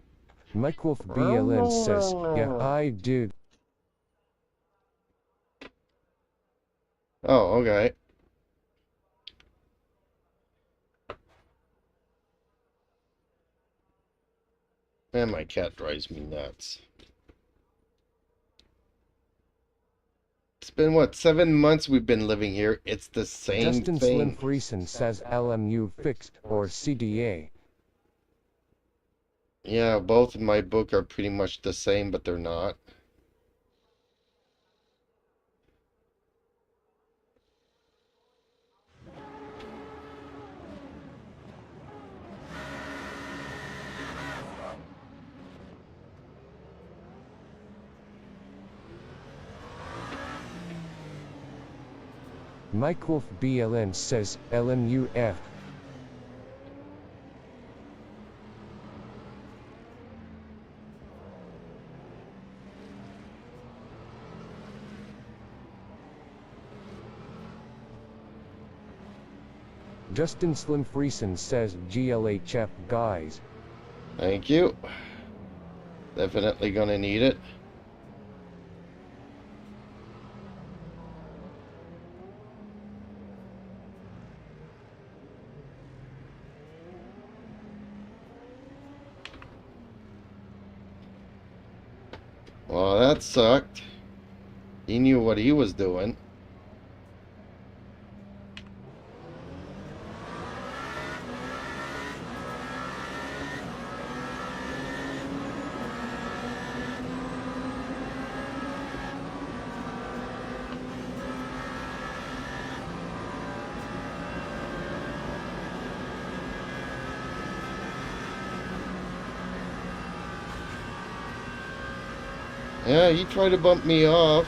[SPEAKER 2] Mike BLN says, yeah, I did.
[SPEAKER 1] Oh, okay. Man, my cat drives me nuts. It's been, what, 7 months we've been living here. It's the same
[SPEAKER 2] Justin Slim
[SPEAKER 1] thing.
[SPEAKER 2] Friesen says, LMU fixed, or CDA.
[SPEAKER 1] Yeah, both in my book are pretty much the same, but they're not.
[SPEAKER 2] Mike BLN says, LMUF. Justin Slim Friesen says, GLHF guys.
[SPEAKER 1] Thank you. Definitely gonna need it. Well, that sucked. He knew what he was doing. Yeah, he tried to bump me off.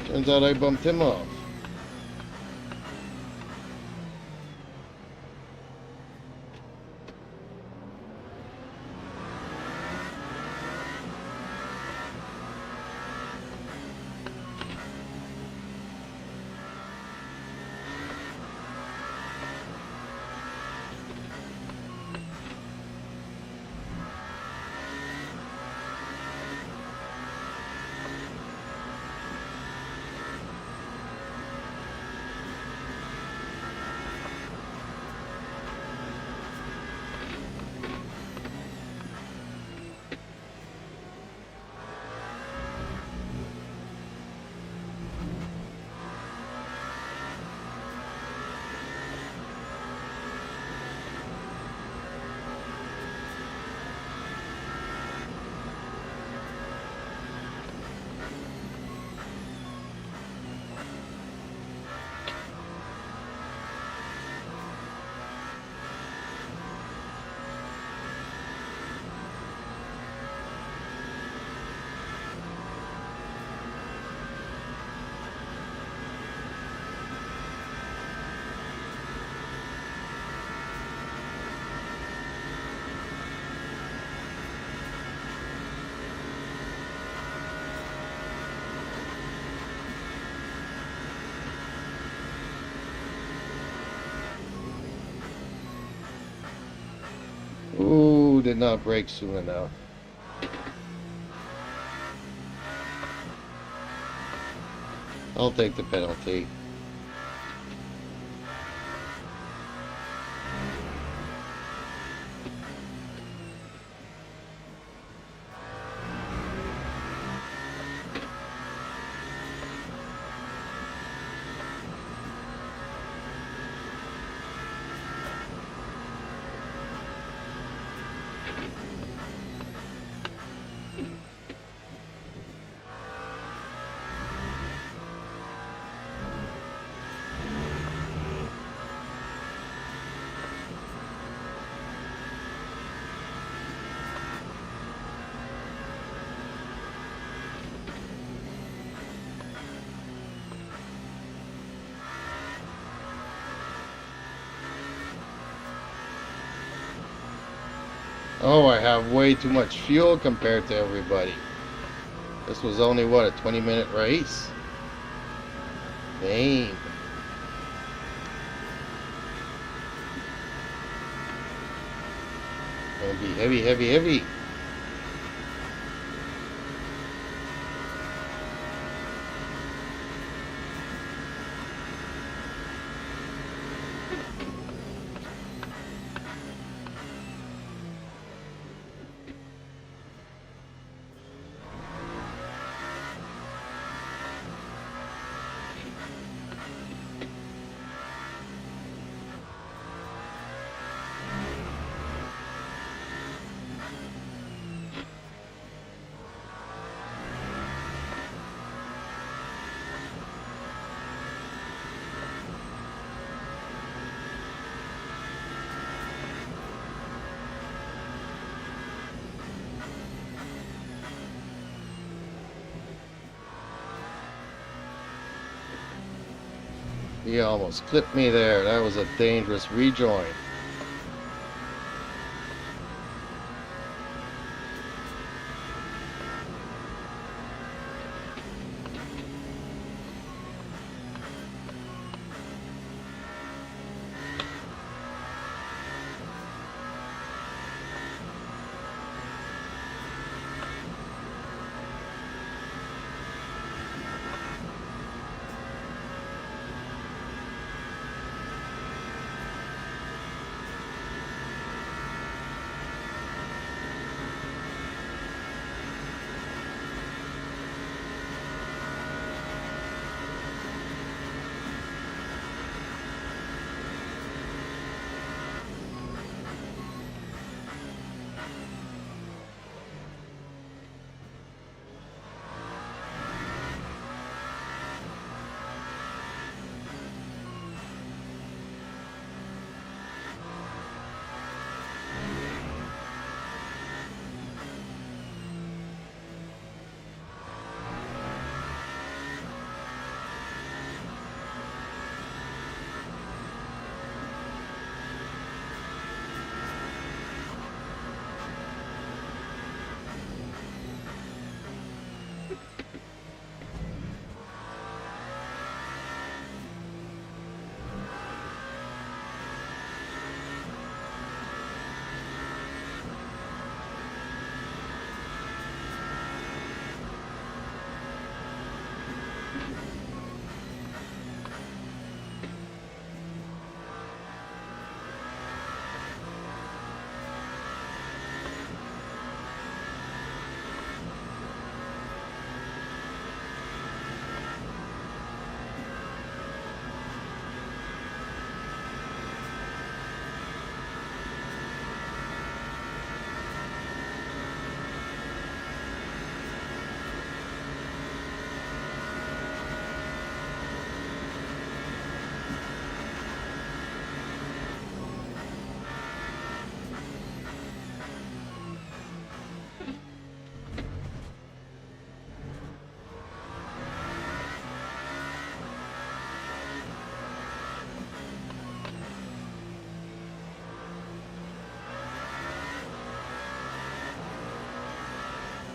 [SPEAKER 1] Turns out I bumped him off. did not brake soon enough. I'll take the penalty. Oh, I have way too much fuel compared to everybody. This was only, what, a 20-minute race? Dang. Gonna be heavy, heavy, heavy. He almost clipped me there. That was a dangerous rejoin.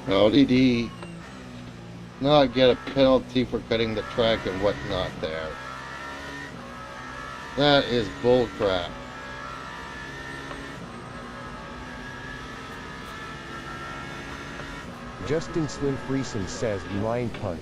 [SPEAKER 1] How did he not get a penalty for cutting the track and whatnot there? That is bullcrap.
[SPEAKER 2] Justin Slim Friesen says line punt.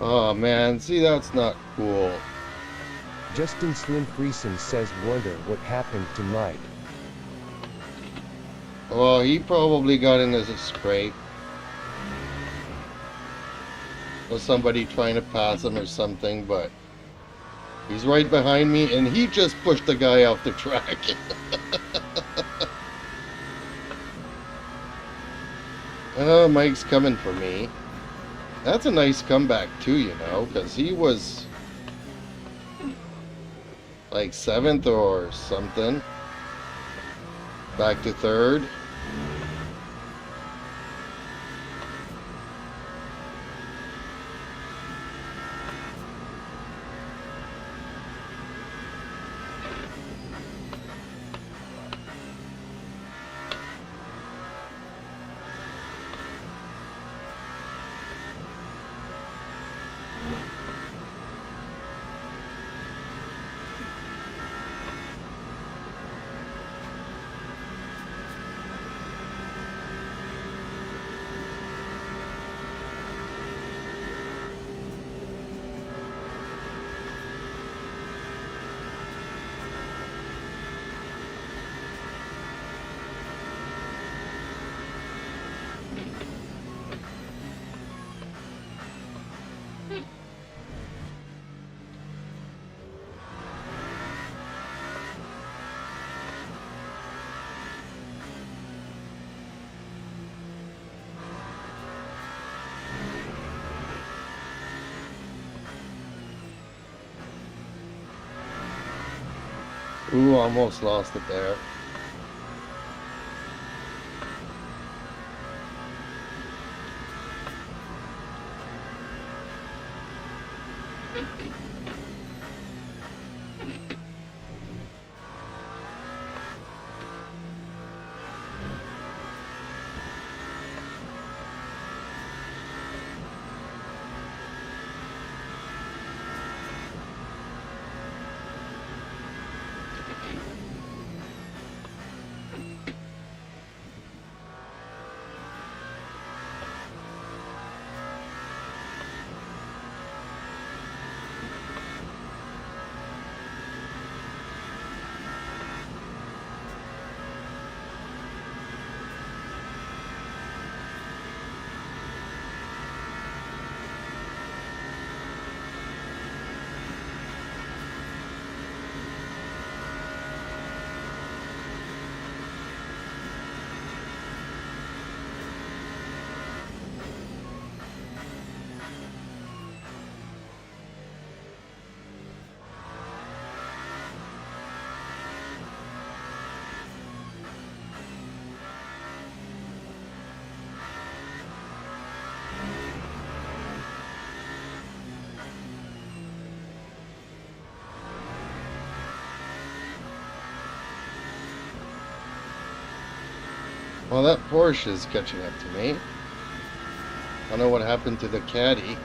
[SPEAKER 1] Oh man, see, that's not cool.
[SPEAKER 2] Justin Slim Friesen says wonder what happened to Mike.
[SPEAKER 1] Well, he probably got in as a scrape. Was somebody trying to pass him or something, but he's right behind me and he just pushed the guy off the track. Oh, Mike's coming for me. That's a nice comeback too, you know, because he was like 7th or something. Back to 3rd. Ooh, almost lost it there. Well, that Porsche is catching up to me. I don't know what happened to the caddy.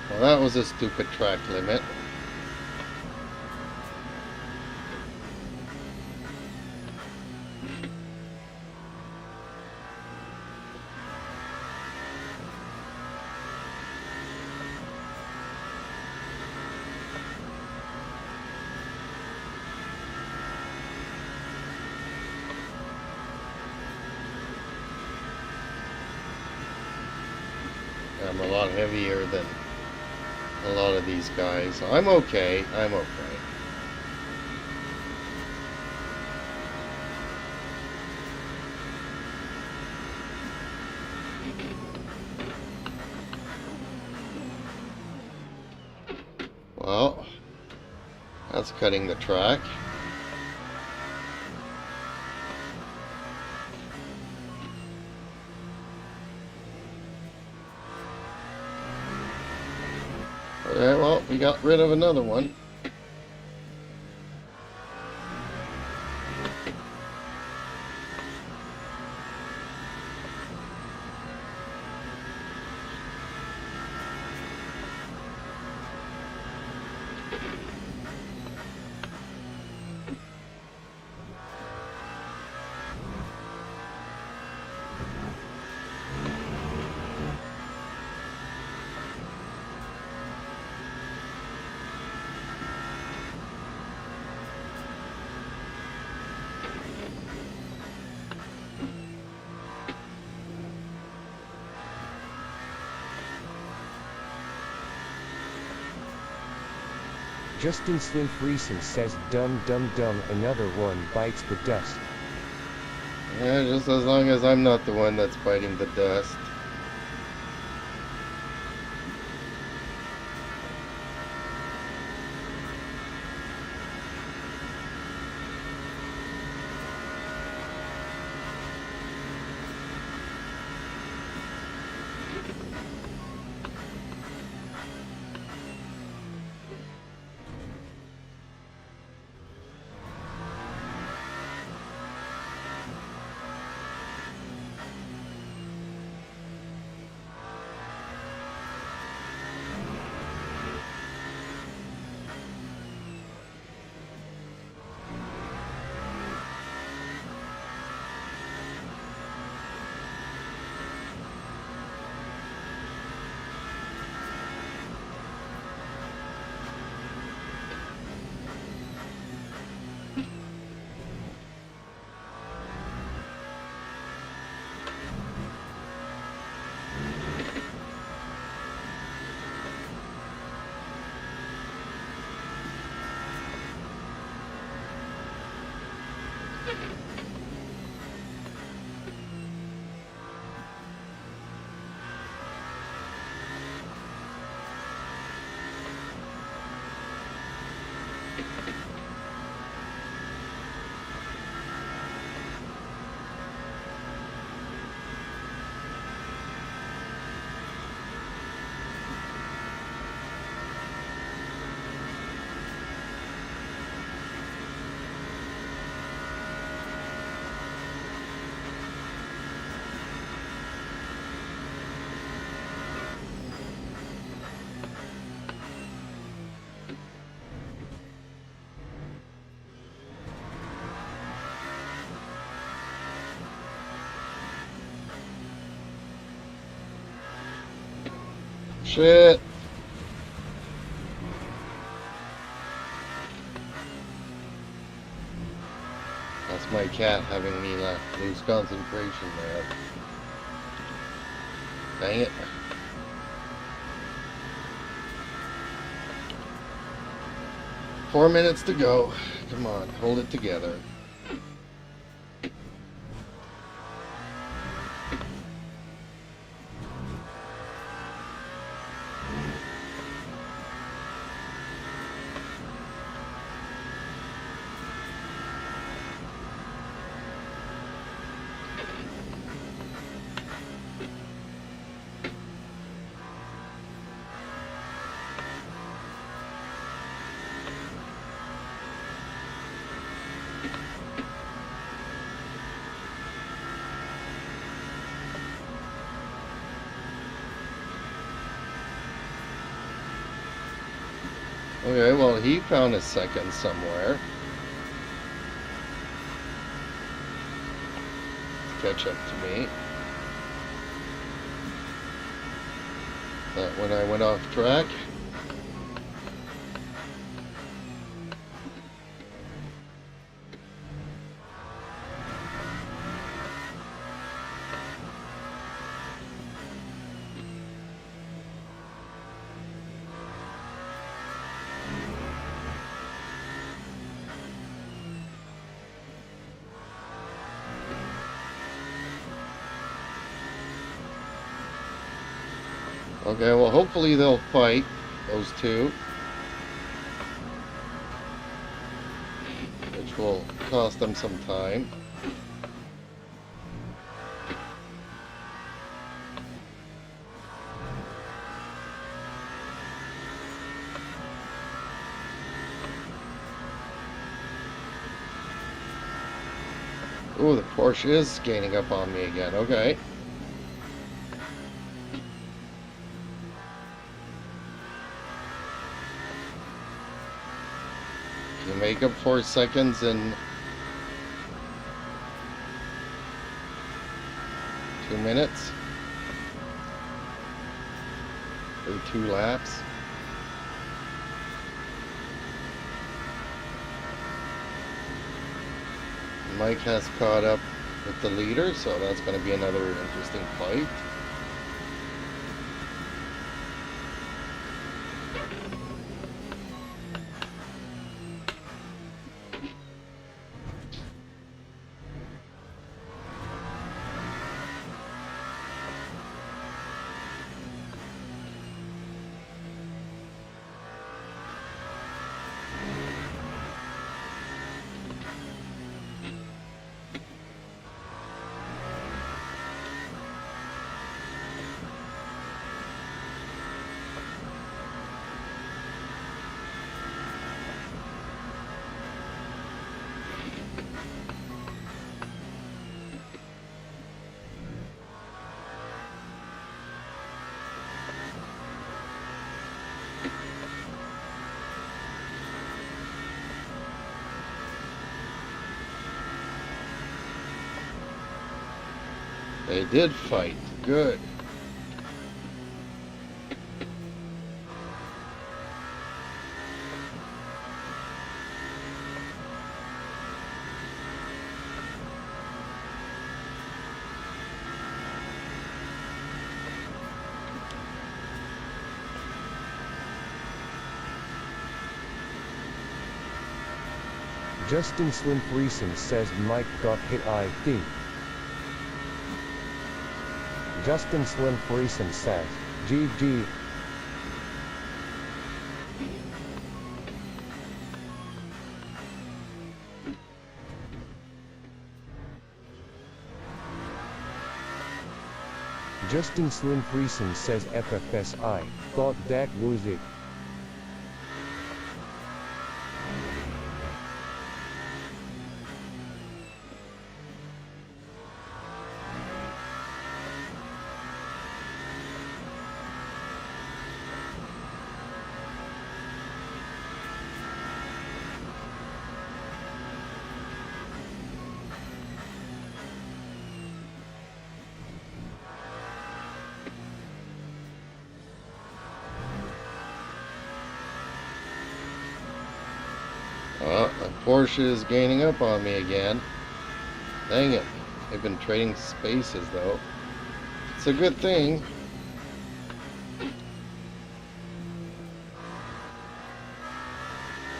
[SPEAKER 1] Well, that was a stupid track limit. I'm a lot heavier than a lot of these guys. So I'm okay. I'm okay. Well, that's cutting the track. Okay, well, we got rid of another one.
[SPEAKER 2] Justin Slim Friesen says dum dum dum, another one bites the dust.
[SPEAKER 1] Yeah, just as long as I'm not the one that's biting the dust. Shit. That's my cat having me lose concentration there. Dang it. Four minutes to go. Come on, hold it together. Okay, well, he found a second somewhere. Catch up to me. When I went off track. Okay, well, hopefully they'll fight, those two. Which will cost them some time. Ooh, the Porsche is gaining up on me again. Okay. You make up 4 seconds in 2 minutes. Or 2 laps. Mike has caught up with the leader, so that's going to be another interesting fight. They did fight. Good.
[SPEAKER 2] Justin Slim Friesen says Mike got hit, I think. Justin Slim Friesen says, GG. Justin Slim Friesen says FFSI, thought that was it. The Porsche is gaining up on me again. Dang it. They've been trading spaces, though. It's a good thing.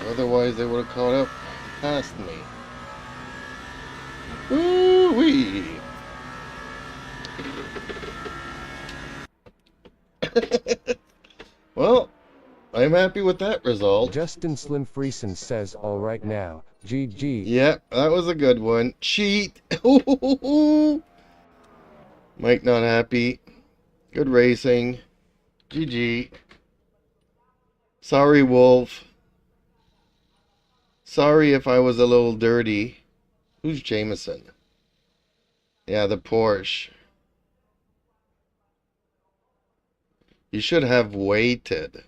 [SPEAKER 2] Otherwise, they would have caught up past me. Ooh-wee! Well, I'm happy with that result. Justin Slim Friesen says, all right now, GG.
[SPEAKER 1] Yeah, that was a good one. Cheat! Mike not happy. Good racing. GG. Sorry, Wolf. Sorry if I was a little dirty. Who's Jameson? Yeah, the Porsche. You should have waited.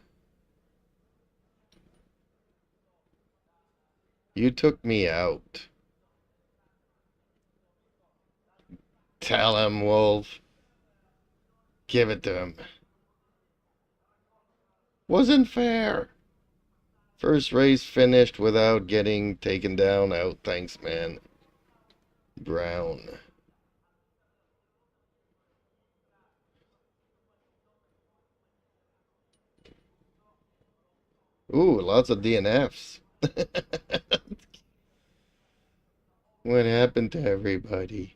[SPEAKER 1] You took me out. Tell him, Wolf. Give it to him. Wasn't fair. First race finished without getting taken down out. Thanks, man. Brown. Ooh, lots of DNFs. What happened to everybody?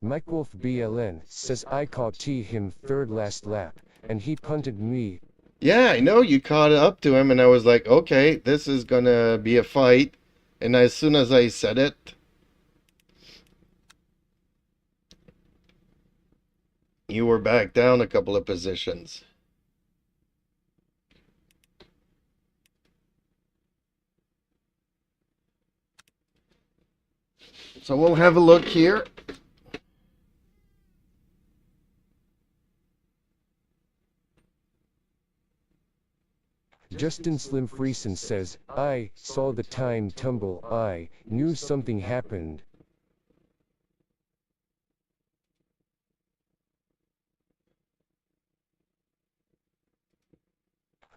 [SPEAKER 2] Mike Wolf BLN says I caught him third last lap, and he punted me.
[SPEAKER 1] Yeah, I know you caught up to him, and I was like, okay, this is gonna be a fight. And as soon as I said it, you were back down a couple of positions. So we'll have a look here.
[SPEAKER 2] Justin Slim Friesen says, I saw the time tumble, I knew something happened.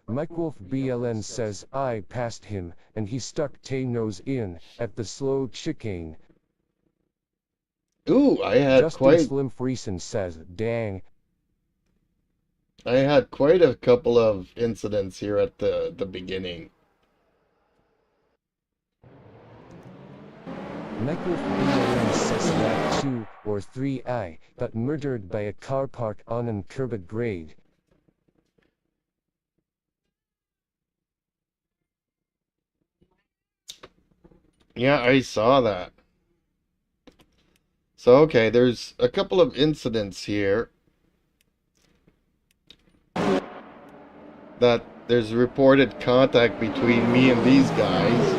[SPEAKER 2] Mike Wolf BLN says, I passed him, and he stuck nose in, at the slow chicane.
[SPEAKER 1] Ooh,
[SPEAKER 2] Justin Slim Friesen says, dang.
[SPEAKER 1] I had quite a couple of incidents here at the beginning.
[SPEAKER 2] Mike Wolf BLN says lap 2 or 3 I got murdered by a car parked on an curved grade.
[SPEAKER 1] Yeah, I saw that. So, okay, there's a couple of incidents here that there's reported contact between me and these guys.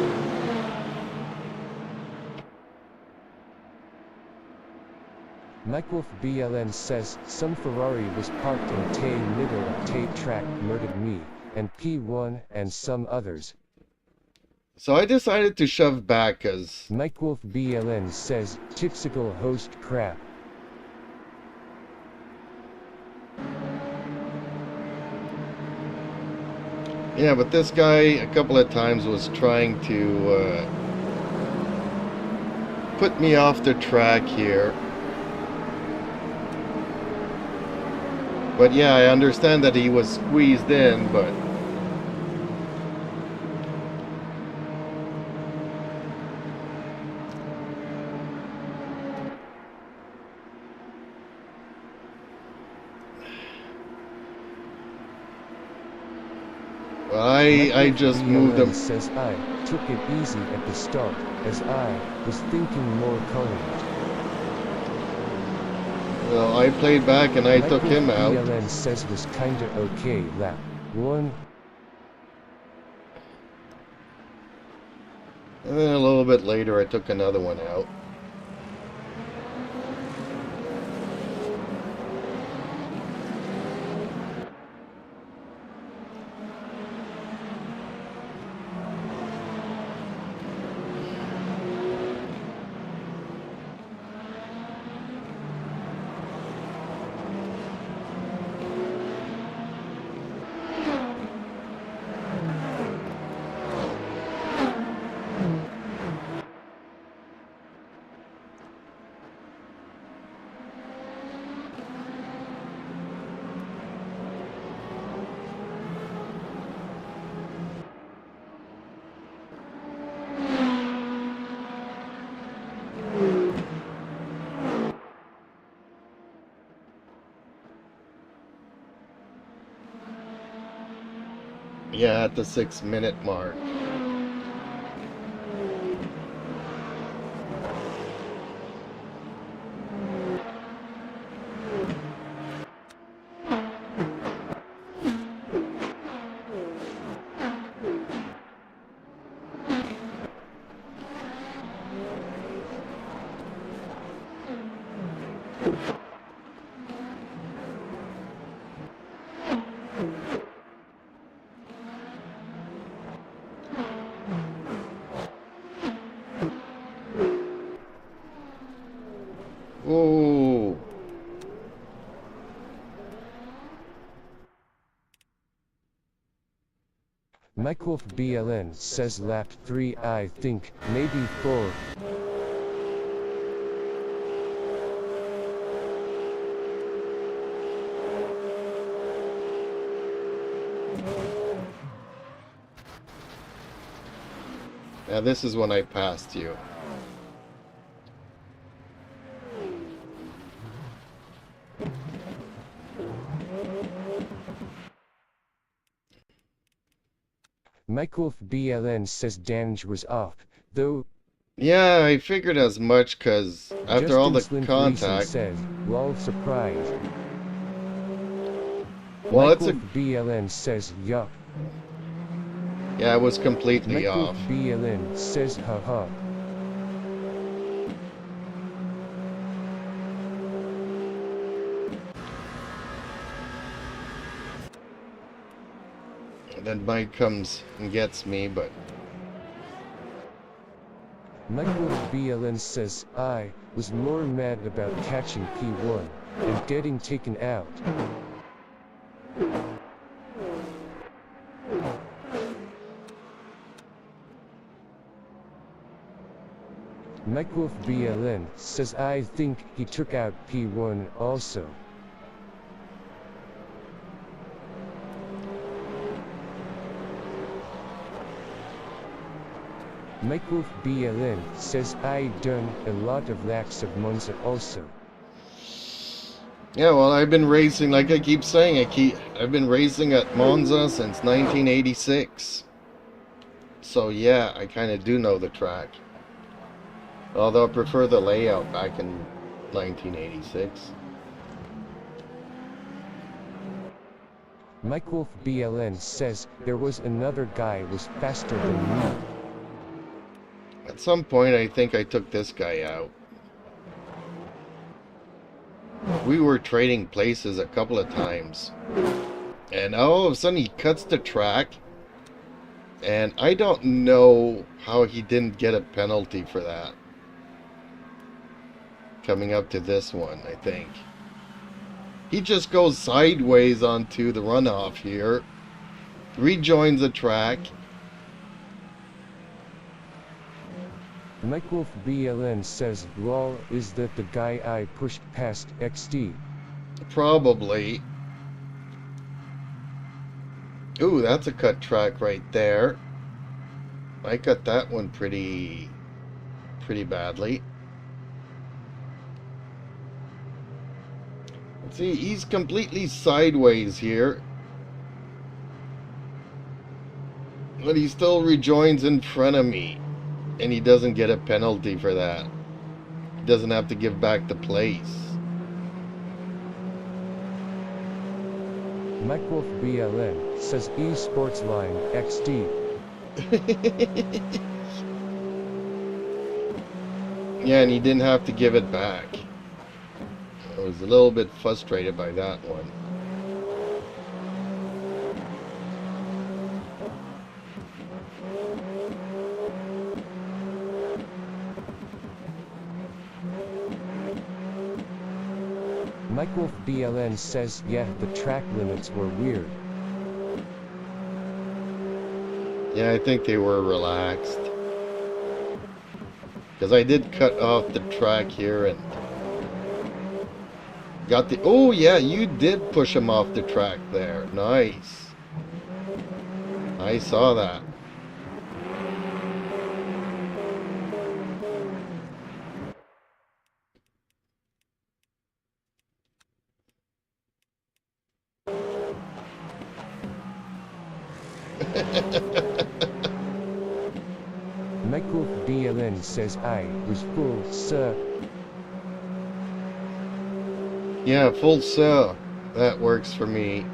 [SPEAKER 2] Mike Wolf BLN says some Ferrari was parked in Tay middle of Tay track murdered me, and P1 and some others.
[SPEAKER 1] So I decided to shove back because
[SPEAKER 2] Mike Wolf BLN says tipsical host crap.
[SPEAKER 1] yeah, but this guy a couple of times was trying to put me off the track here. But yeah, I understand that he was squeezed in, but well, I just moved him.
[SPEAKER 2] Says I took it easy at the start, as I was thinking more current.
[SPEAKER 1] Well, I played back and I took him out.
[SPEAKER 2] BLN says was kinda okay lap 1.
[SPEAKER 1] And then a little bit later I took another one out. Yeah, at the 6-minute mark. Ooh.
[SPEAKER 2] Mike Wolf BLN says lap 3 I think, maybe 4.
[SPEAKER 1] Now this is when I passed you.
[SPEAKER 2] Michael BLN says damage was off, though.
[SPEAKER 1] Yeah, I figured as much, cause after all
[SPEAKER 2] Justin
[SPEAKER 1] the
[SPEAKER 2] Slim
[SPEAKER 1] contact.
[SPEAKER 2] says, lol surprise.
[SPEAKER 1] Well, it's
[SPEAKER 2] Michael
[SPEAKER 1] a.
[SPEAKER 2] BLN says, yuck.
[SPEAKER 1] Yeah, it was completely
[SPEAKER 2] Michael
[SPEAKER 1] off.
[SPEAKER 2] BLN says, haha.
[SPEAKER 1] And then Mike comes and gets me, but.
[SPEAKER 2] Michael BLN says, I was more mad about catching P1 and getting taken out. Michael BLN says, I think he took out P1 also. Michael BLN says, I done a lot of laps of Monza also.
[SPEAKER 1] Yeah, well, I've been racing, like I keep saying, I've been racing at Monza since 1986. So yeah, I kind of do know the track. Although I prefer the layout back in 1986.
[SPEAKER 2] Michael BLN says, there was another guy was faster than me.
[SPEAKER 1] At some point, I think I took this guy out. We were trading places a couple of times. And all of a sudden, he cuts the track. And I don't know how he didn't get a penalty for that. Coming up to this one, I think. He just goes sideways onto the runoff here. Rejoins the track.
[SPEAKER 2] Michael BLN says, lol, is that the guy I pushed past XD?
[SPEAKER 1] Probably. Ooh, that's a cut track right there. I cut that one pretty badly. Let's see, he's completely sideways here. But he still rejoins in front of me. And he doesn't get a penalty for that. He doesn't have to give back the place.
[SPEAKER 2] Michael BLN says eSports Line XD.
[SPEAKER 1] Yeah, and he didn't have to give it back. I was a little bit frustrated by that one.
[SPEAKER 2] Michael BLN says, yeah, the track limits were weird.
[SPEAKER 1] Yeah, I think they were relaxed. Because I did cut off the track here and got the... Oh, yeah, you did push him off the track there. Nice. I saw that.
[SPEAKER 2] Michael BLN says I was full, sir.
[SPEAKER 1] Yeah, full sell. That works for me.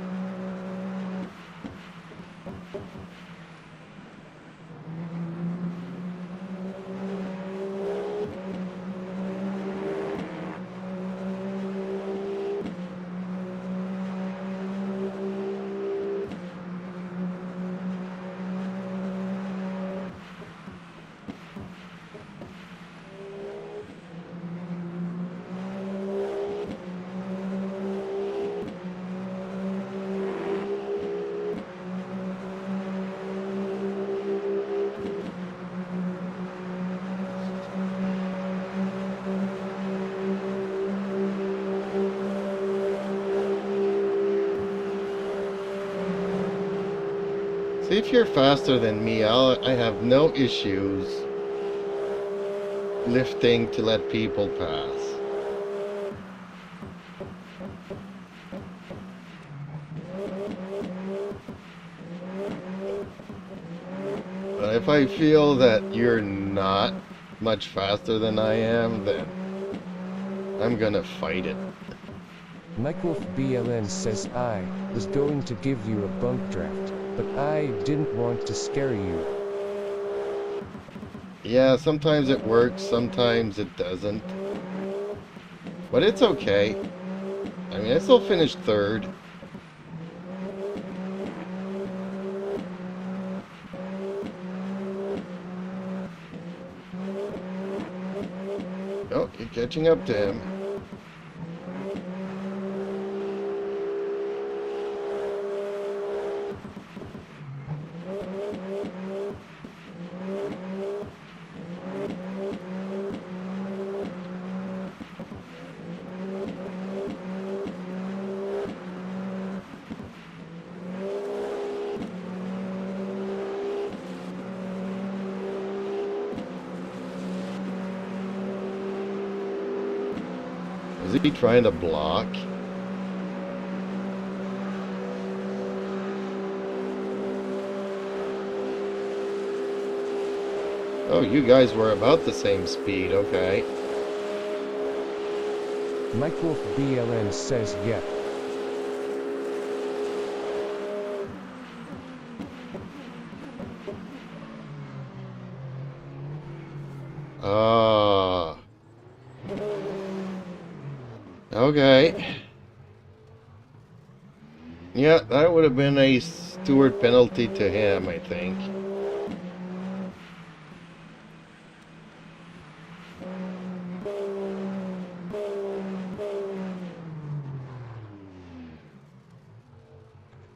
[SPEAKER 1] See, if you're faster than me, I have no issues lifting to let people pass. But if I feel that you're not much faster than I am, then I'm gonna fight it.
[SPEAKER 2] Michael BLN says I was going to give you a bump draft, but I didn't want to scare you.
[SPEAKER 1] Yeah, sometimes it works, sometimes it doesn't. But it's okay. I mean, I still finished third. Oh, you're catching up to him. Is he trying to block? Oh, you guys were about the same speed, okay.
[SPEAKER 2] Michael BLN says yeah.
[SPEAKER 1] Ah. Okay. Yeah, that would have been a Stewart penalty to him, I think.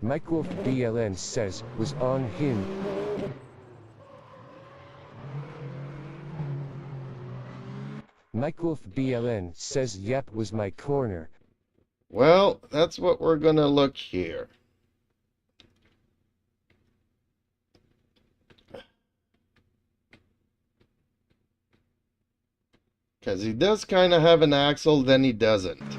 [SPEAKER 2] Michael BLN says was on him. Michael BLN says yep was my corner.
[SPEAKER 1] Well, that's what we're gonna look here. Because he does kind of have an axle, then he doesn't.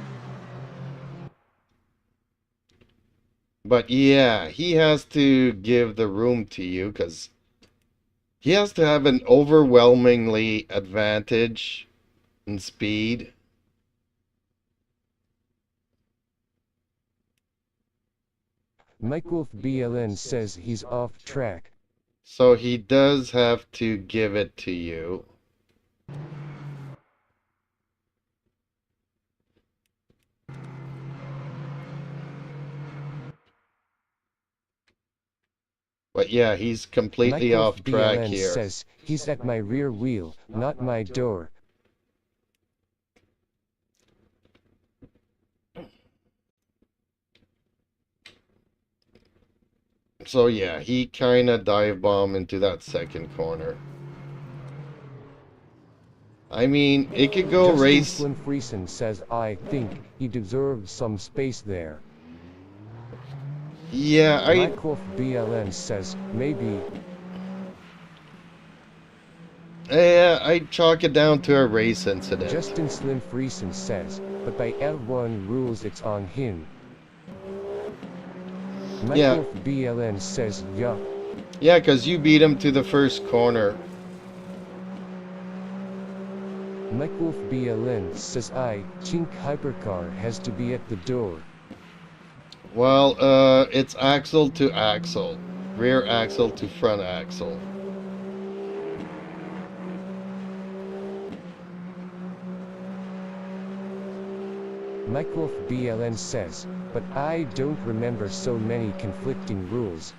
[SPEAKER 1] But yeah, he has to give the room to you because he has to have an overwhelmingly advantage in speed.
[SPEAKER 2] Michael BLN says he's off track.
[SPEAKER 1] So he does have to give it to you. But yeah, he's completely
[SPEAKER 2] Michael
[SPEAKER 1] off track
[SPEAKER 2] BLN
[SPEAKER 1] here.
[SPEAKER 2] says he's at my rear wheel, not my door.
[SPEAKER 1] So yeah, he kind of dive bomb into that second corner. I mean, it could go
[SPEAKER 2] Justin
[SPEAKER 1] race.
[SPEAKER 2] Slim Friesen says I think he deserved some space there.
[SPEAKER 1] Yeah,
[SPEAKER 2] Michael BLN says maybe.
[SPEAKER 1] Yeah, I'd chalk it down to a race incident.
[SPEAKER 2] Justin Slim Friesen says, but by L1 rules it's on him. Michael BLN says yeah.
[SPEAKER 1] Yeah, because you beat him to the first corner.
[SPEAKER 2] Michael BLN says I think Hypercar has to be at the door.
[SPEAKER 1] Well, it's axle to axle. Rear axle to front axle.
[SPEAKER 2] Michael BLN says, but I don't remember so many conflicting rules.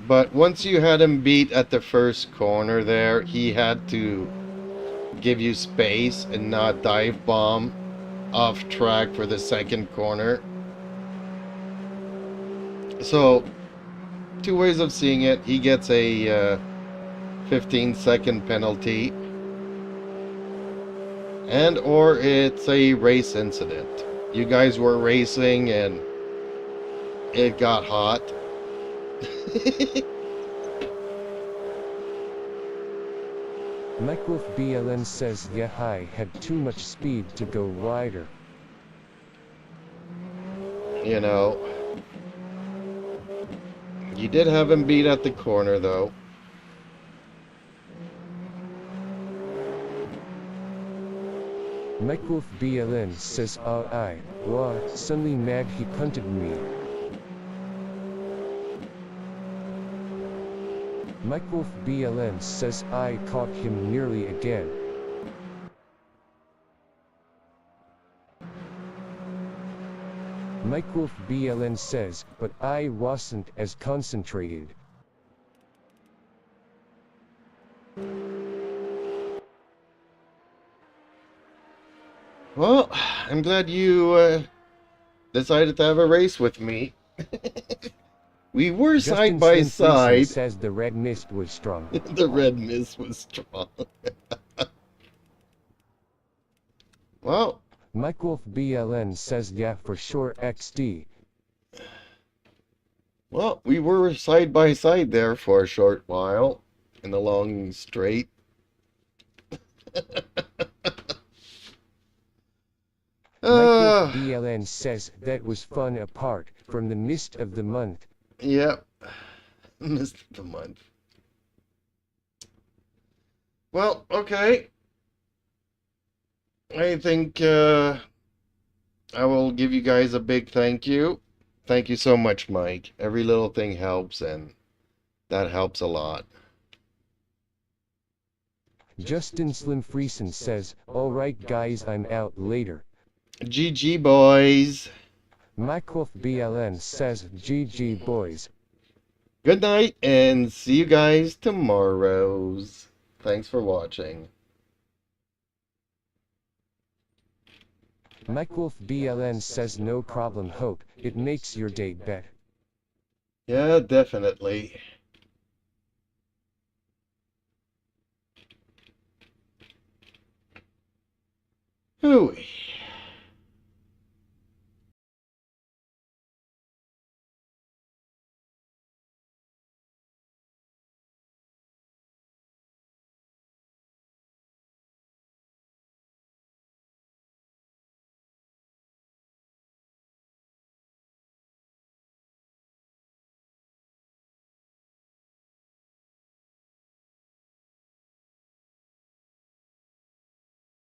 [SPEAKER 1] But once you had him beat at the first corner there, he had to give you space and not dive bomb off track for the second corner. So, two ways of seeing it. He gets a 15-second penalty, and or it's a race incident. You guys were racing and it got hot.
[SPEAKER 2] Michael BLN says yeah, I had too much speed to go wider.
[SPEAKER 1] You know, you did have him beat at the corner though.
[SPEAKER 2] Mike Wolf BLN says suddenly mad he punted me. Mike Wolf BLN says I caught him nearly again. Mike Wolf BLN says, but I wasn't as concentrated.
[SPEAKER 1] Well, I'm glad you decided to have a race with me. We were
[SPEAKER 2] Justin
[SPEAKER 1] side by
[SPEAKER 2] Slim Friesen
[SPEAKER 1] side.
[SPEAKER 2] says the red mist was strong.
[SPEAKER 1] The red mist was strong. Well,
[SPEAKER 2] Mike Wolf BLN says yeah for sure XD.
[SPEAKER 1] well, we were side by side there for a short while in the long straight.
[SPEAKER 2] Mike Wolf BLN says that was fun apart from the mist of the month.
[SPEAKER 1] Yep, mist of the month. Well, okay. I think I will give you guys a big thank you. Thank you so much, Mike. Every little thing helps, and that helps a lot.
[SPEAKER 2] Justin Slim Friesen says, alright guys, I'm out later.
[SPEAKER 1] GG, boys.
[SPEAKER 2] Mike Wolf BLN says, GG boys.
[SPEAKER 1] Good night, and see you guys tomorrows. Thanks for watching.
[SPEAKER 2] Mike Wolf BLN says no problem, hope it makes your day better.
[SPEAKER 1] Yeah, definitely. Hooey.